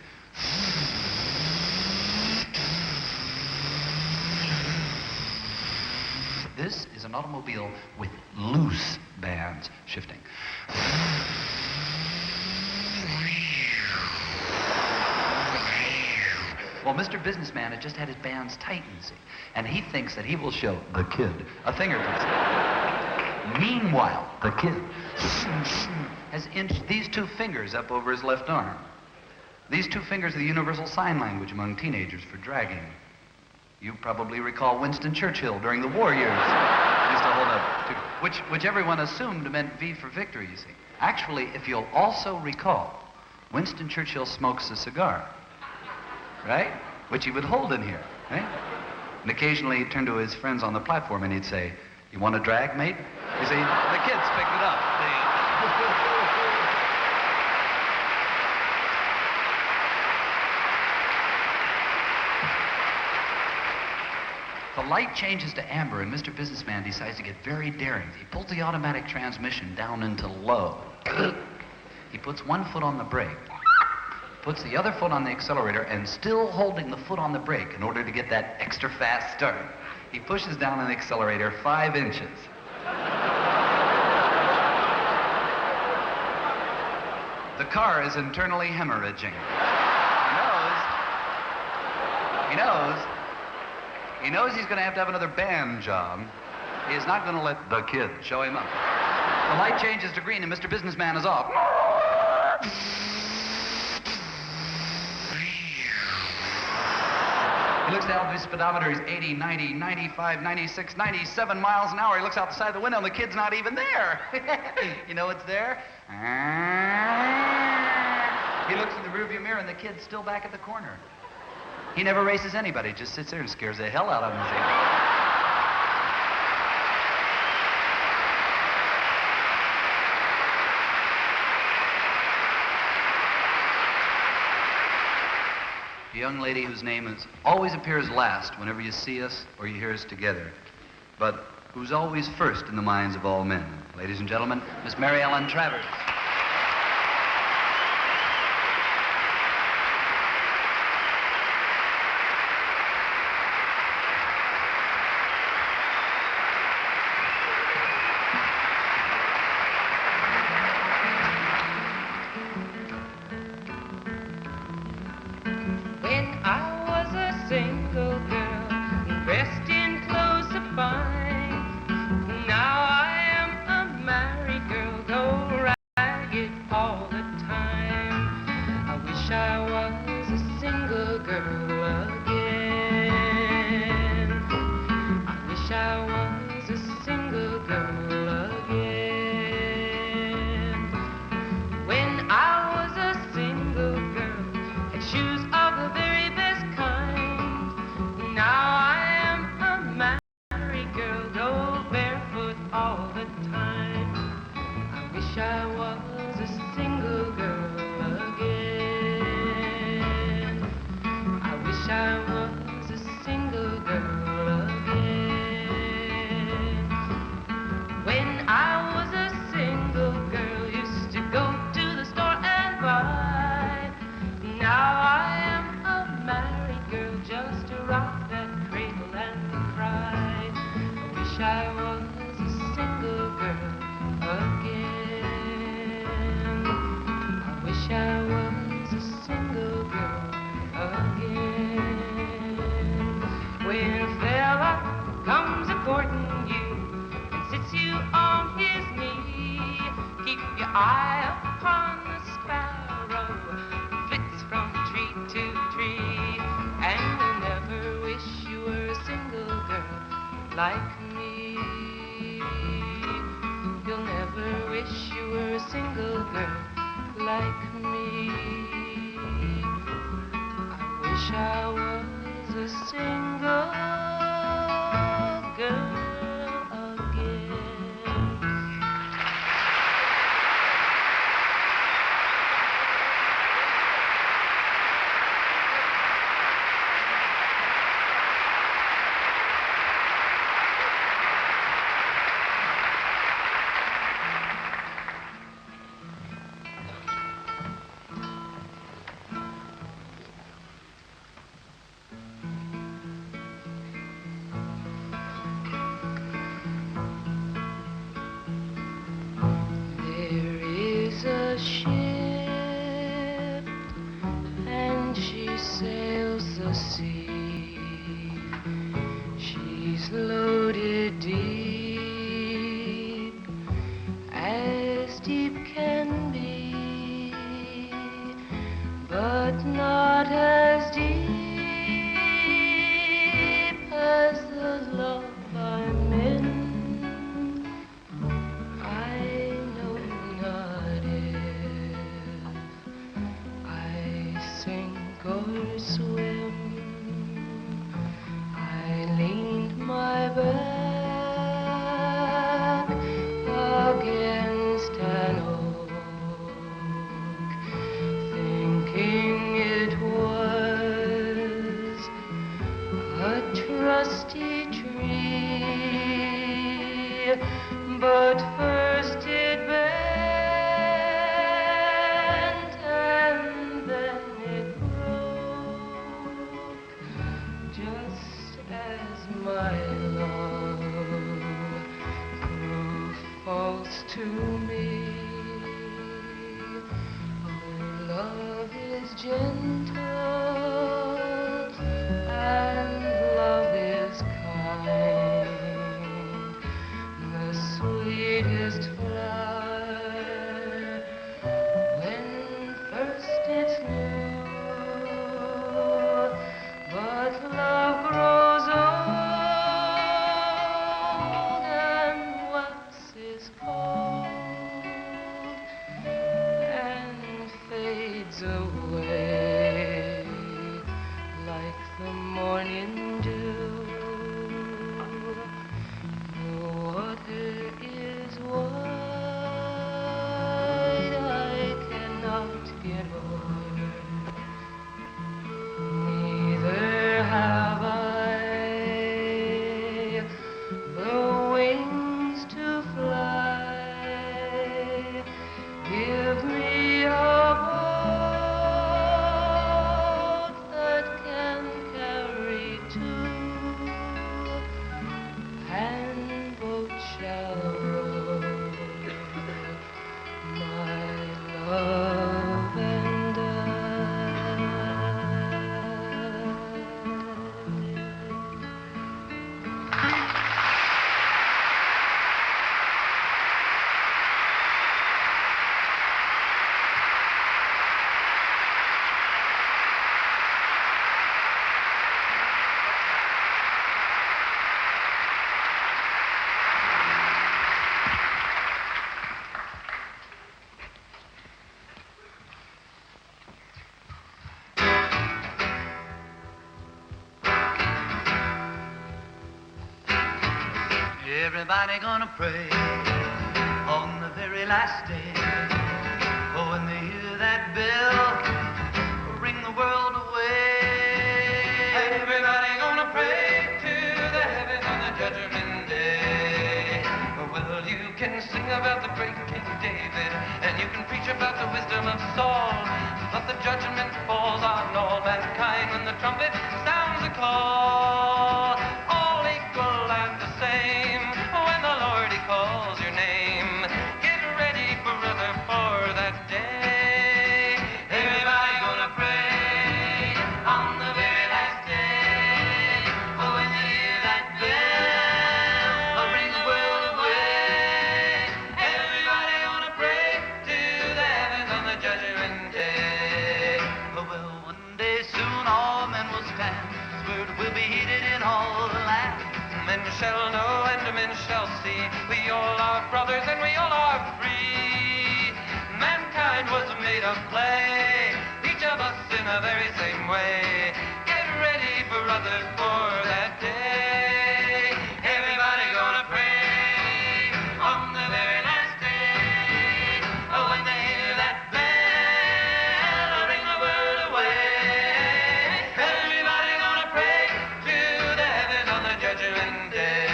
This is an automobile with loose bands shifting. Well, Mr. Businessman had just had his bands tightened, see, and he thinks that he will show the kid a thing or two. Meanwhile, the kid has inched these two fingers up over his left arm. These two fingers are the universal sign language among teenagers for dragging. You probably recall Winston Churchill during the war years used to hold up, which everyone assumed meant V for victory, you see. Actually, if you'll also recall, Winston Churchill smokes a cigar, right? Which he would hold in here, right? And occasionally he'd turn to his friends on the platform and he'd say, "You want a drag, mate?" You see, the kids picked it up. The light changes to amber, and Mr. Businessman decides to get very daring. He pulls the automatic transmission down into low. He puts one foot on the brake, puts the other foot on the accelerator, and still holding the foot on the brake in order to get that extra fast start, he pushes down on the accelerator 5 inches. The car is internally hemorrhaging. He knows he's going to have another band job. He is not going to let the kid show him up. The light changes to green and Mr. Businessman is off. He looks down at his speedometer. He's 80, 90, 95, 96, 97 miles an hour. He looks out the side of the window and the kid's not even there. You know what's there? He looks in the rearview mirror and the kid's still back at the corner. He never races anybody, just sits there and scares the hell out of him. A young lady whose name always appears last whenever you see us or you hear us together, but who's always first in the minds of all men. Ladies and gentlemen, Miss Mary Ellen Travers. swim. I leaned my back against an oak, thinking it was a trusty tree, but first it bent and then it broke, just as my love grew false to me. Oh, love is gentle and love is kind, the sweetest flower when first it's new, but love grows old and waxes cold and fades away like the morning dew. The water is wide, I cannot get over. Neither have I the wings to fly. Give me a boat that can carry two, and boat shall row my love and I. Everybody gonna pray on the very last day. Oh, when they hear that bell, ring the world away. Everybody gonna pray to the heavens on the judgment day. Well, you can sing about the great King David, and you can preach about the wisdom of Saul, but the judgment falls on all mankind when the trumpet sounds a call. All equal and the same when the Lord he calls your name. Get ready, brother, for that day. Everybody gonna pray on the very last day. Oh, when they hear that bell, ring the world away. Everybody gonna pray to the heavens on the judgment day. Oh, well, one day soon all men will stand. His word will be heeded in all the land. Men shall know and men shall see, we all are brothers and we all are free. Mankind was made of clay, each of us in a very same way. Get ready, brother, for that day. Everybody gonna pray on the very last day. Oh, when they hear that bell, ring the world away. Everybody gonna pray to the heavens on the judgment day.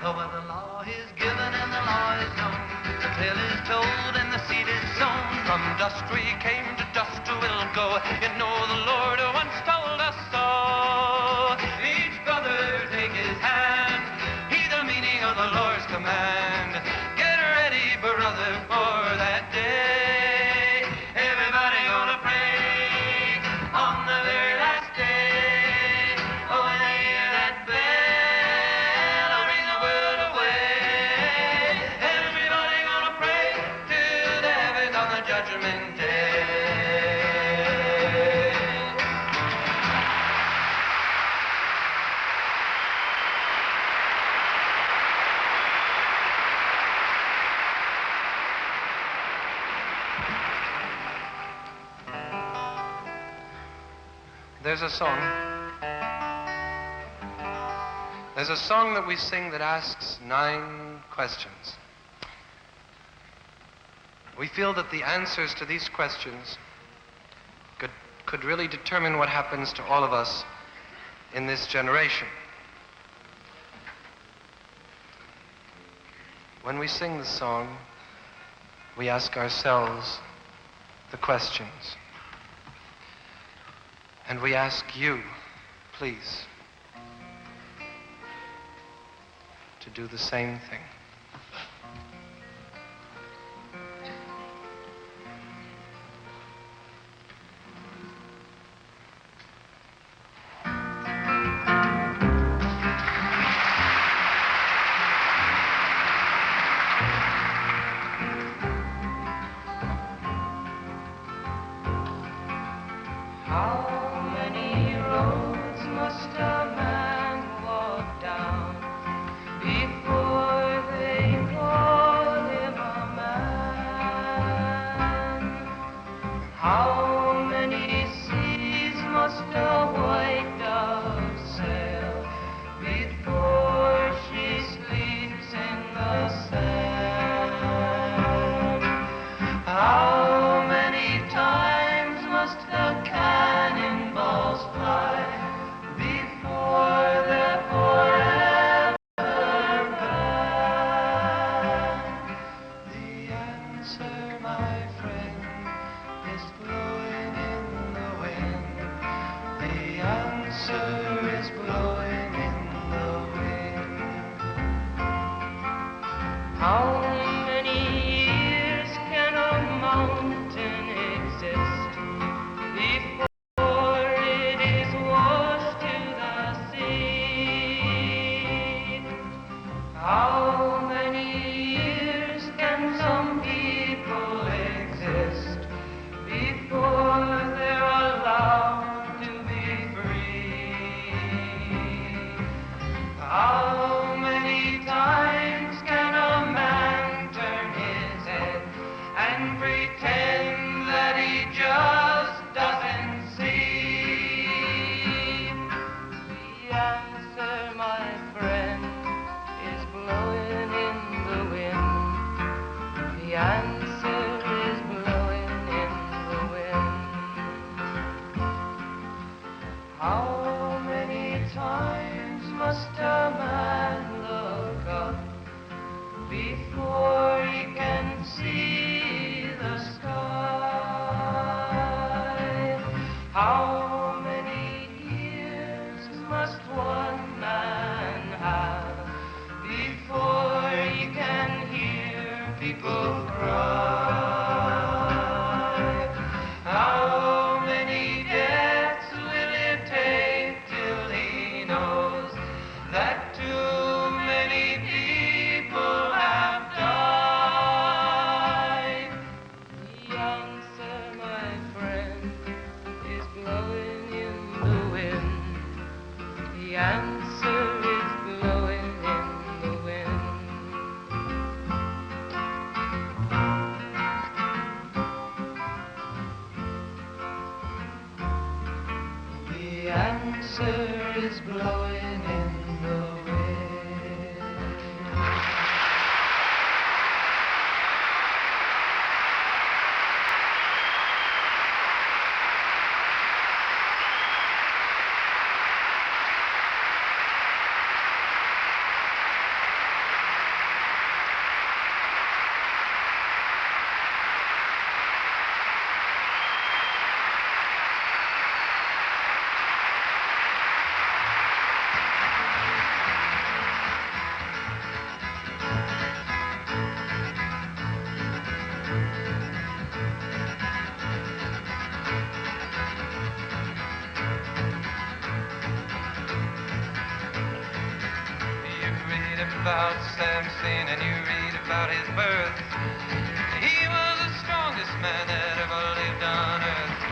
Oh, well, the law is given and the law is known. The tale is told and the seed is sown. From dust we came, to dust we'll go. You know the Lord once told us so. Each brother take his hand, heed the meaning of the Lord's command. Get ready, brother, for that day. Everybody gonna pray on the very last day. Oh, when they hear that bell, ring the world away. Everybody gonna pray to the heavens on the judgment day. There's a song. There's a song that we sing that asks 9 questions. We feel that the answers to these questions could really determine what happens to all of us in this generation. When we sing the song, we ask ourselves the questions. And we ask you, please, to do the same thing. About Samson and you read about his birth. He was the strongest man that ever lived on earth.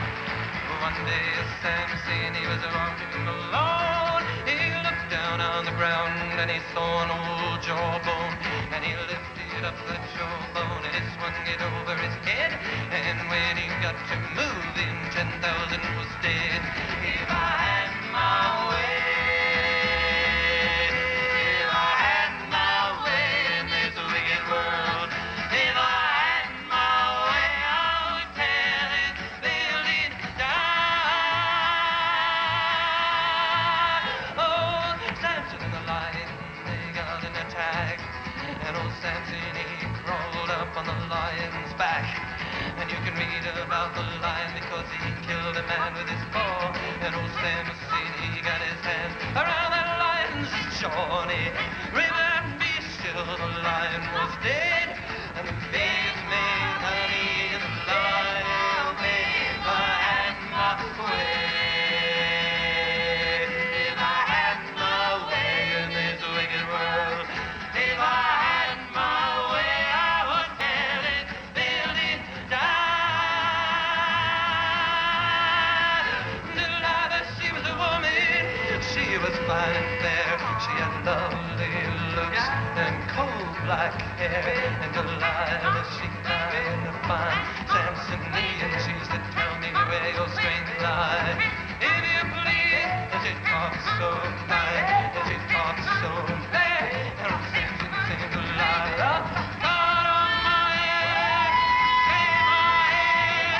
One day Samson, he was walking alone. He looked down on the ground and he saw an old jawbone. And he lifted up that jawbone it swung it over his head. And when he got to moving, 10,000 was dead. If I had my way, if I had my way in this wicked world, if I had my way, I would tear this building down. Oh, Samson and the lion, they got an attack. And old Samson, he crawled up on the lion's back. And you can read about the lion because he killed a man with his paw. And old Samson, he got his hands around that lion's jaw. And he ripped that beast till the lion was dead. And the biggest man, honey, in the lion bed. If I had my way, if I had my way in this wicked world, if I had my way, I would tear this building down. Delilah, she was a woman. She was fine and fair. She had lovely looks and coal black hair. And Delilah, she kind of fine. Samson, me and she's to tell me where your strength lies. If you please, and she talks so fine, and she talks so fair. And old Samson singing Delilah, God on my head, shake my head.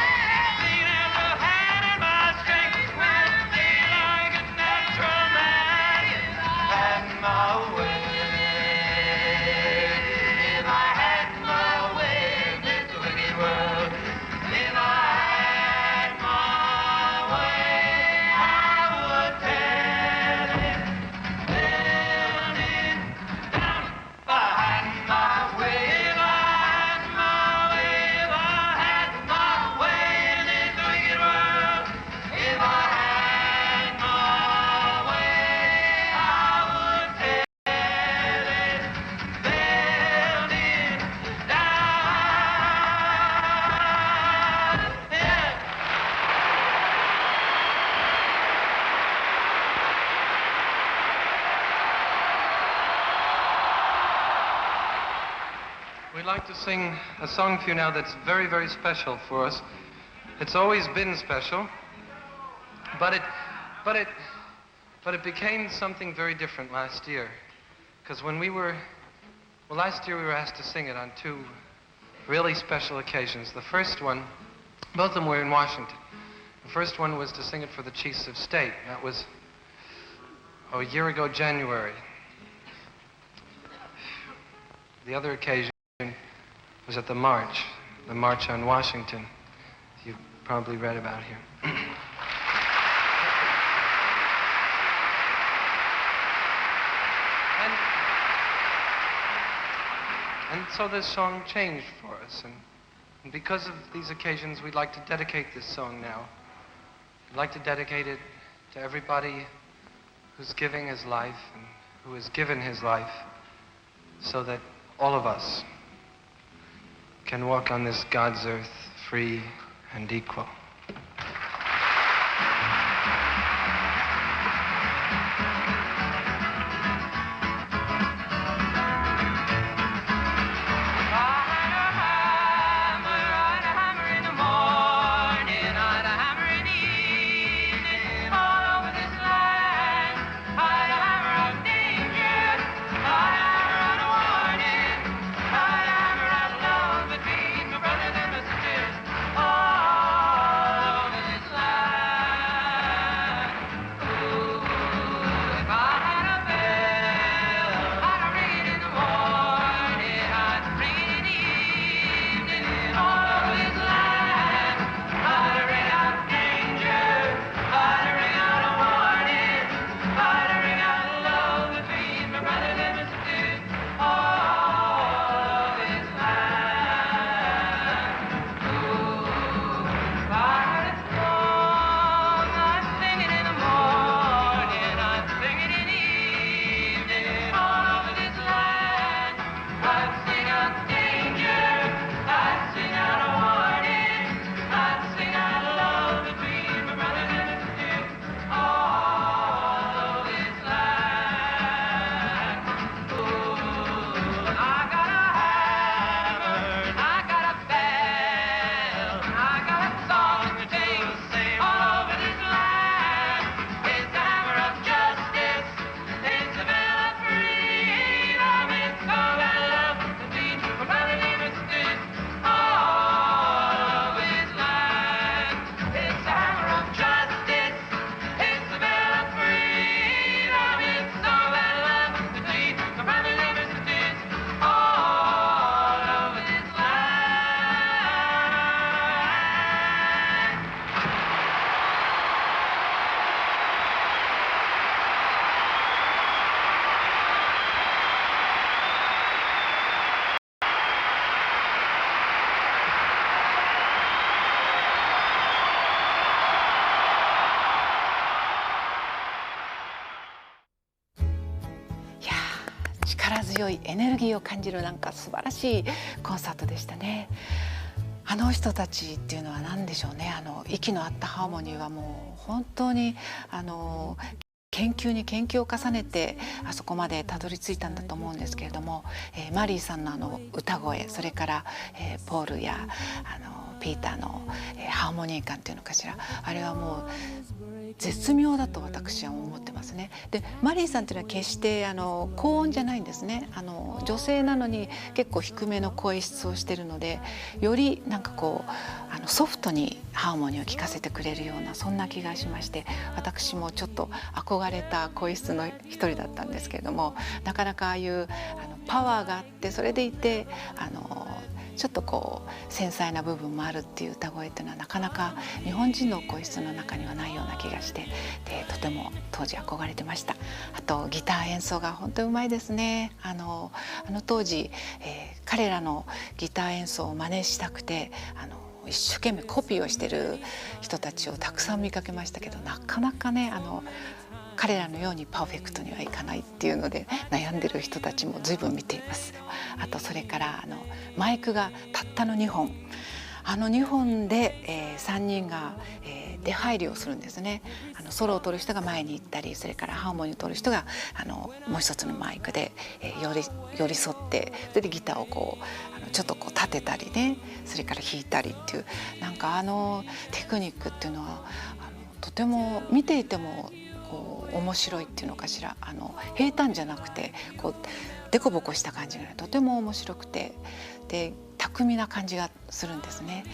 Seeing as a hand in my strength will be like a natural man. Had my way, if I had my way in this wicked world, if I had my way, I would tear this building down. If I had my way, if I had my way, if I had my way in this wicked world, if I had my way, I would tear this building down. Yeah. We'd like to sing a song for you now that's very, very special for us. It's always been special, but it became something very different last year. Because last year we were asked to sing it on two really special occasions. The first one, both of them were in Washington. The first one was to sing it for the chiefs of state. That was a year ago, January. The other occasion was at the March on Washington. You've probably read about here. And so this song changed for us. And because of these occasions, we'd like to dedicate this song now. We'd like to dedicate it to everybody who's giving his life and who has given his life so that all of us can walk on this God's earth free and equal. Oh 強いエネルギーを感じるなんか素晴らしいコンサートでしたね。あの人たちっていうのは何でしょうね、息の合ったハーモニーはもう本当に研究に研究を重ねてあそこまでたどり着いたんだと思うんですけれども、マリーさんの歌声、それから、ポールやピーターの、ハーモニー感っていうのかしら、あれはもう絶妙だと私は思ってますね。でマリーさんっていうのは決して高音じゃないんですね。女性なのに結構低めの声質をしてるので、よりなんかこうソフトにハーモニーを聴かせてくれるようなそんな気がしまして、私もちょっと憧れた声質の一人だったんですけれども、なかなかああいうパワーがあって、それでいてちょっとこう繊細な部分もあるっていう歌声っていうのはなかなか日本人の声質の中にはないような気がして、でとても当時憧れてました。あとギター演奏が本当にうまいですね。当時、彼らのギター演奏を真似したくて一生懸命コピーをしてる人たちをたくさん見かけましたけど、なかなかね彼らのようにパーフェクトにはいかないっていうので悩んでる人たちも随分見ています。あとそれからマイクがたったの2本、2本で、3人が、出入りをするんですね。ソロを取る人が前に行ったり、それからハーモニーを取る人がもう一つのマイクで、寄り添って、それでギターをこうちょっとこう立てたりね、それから弾いたりっていう、なんかテクニックっていうのはとても見ていてもこう面白いっていうのかしら、平坦じゃなくてこうデコボコした感じがとても面白くて、で巧みな感じがするんですね。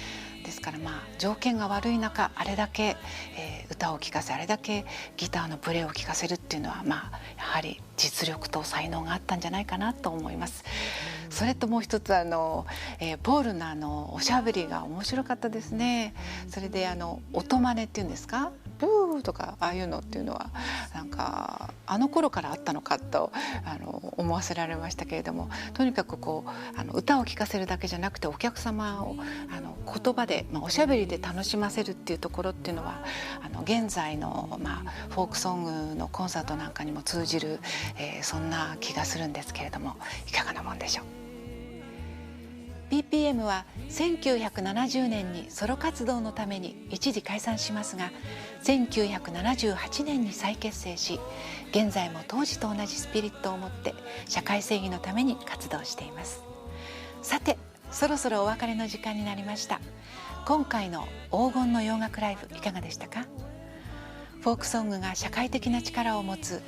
ですから条件が悪い中、あれだけ、歌を聴かせ、あれだけギターのプレーを聴かせるっていうのはやはり実力と才能があったんじゃないかなと思います。それともう一つポールのおしゃべりが面白かったですね。それで音真似っていうんですか、ブーとかああいうのっていうのはなんか頃からあったのかと思わせられましたけれども、とにかくこう歌を聴かせるだけじゃなくてお客様を言葉で、おしゃべりで楽しませるっていうところっていうのは現在の、フォークソングのコンサートなんかにも通じる、そんな気がするんですけれども、いかがなもんでしょう。BPM は1970年にソロ活動のために一時解散しますが、1978年に再結成し、現在も当時と同じスピリットを持って社会正義のために活動しています。さて、そろそろお別れの時間になりました。今回の黄金の洋楽ライブいかがでしたか？フォークソングが社会的な力を持つ、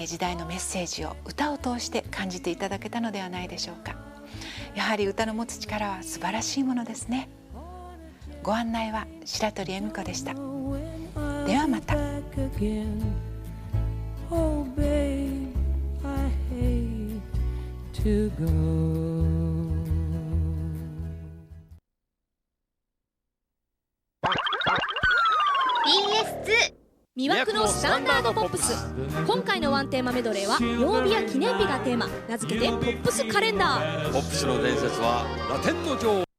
時代のメッセージを歌を通して感じていただけたのではないでしょうか。やはり歌の持つ力は素晴らしいものですね。ご案内は白鳥恵美子でした。ではまた。BS2 魅惑のスタンダードポップス。今回のワンテーマメドレーは曜日や記念日がテーマ、名付けてポップスカレンダー。ポップスの伝説はラテンの女王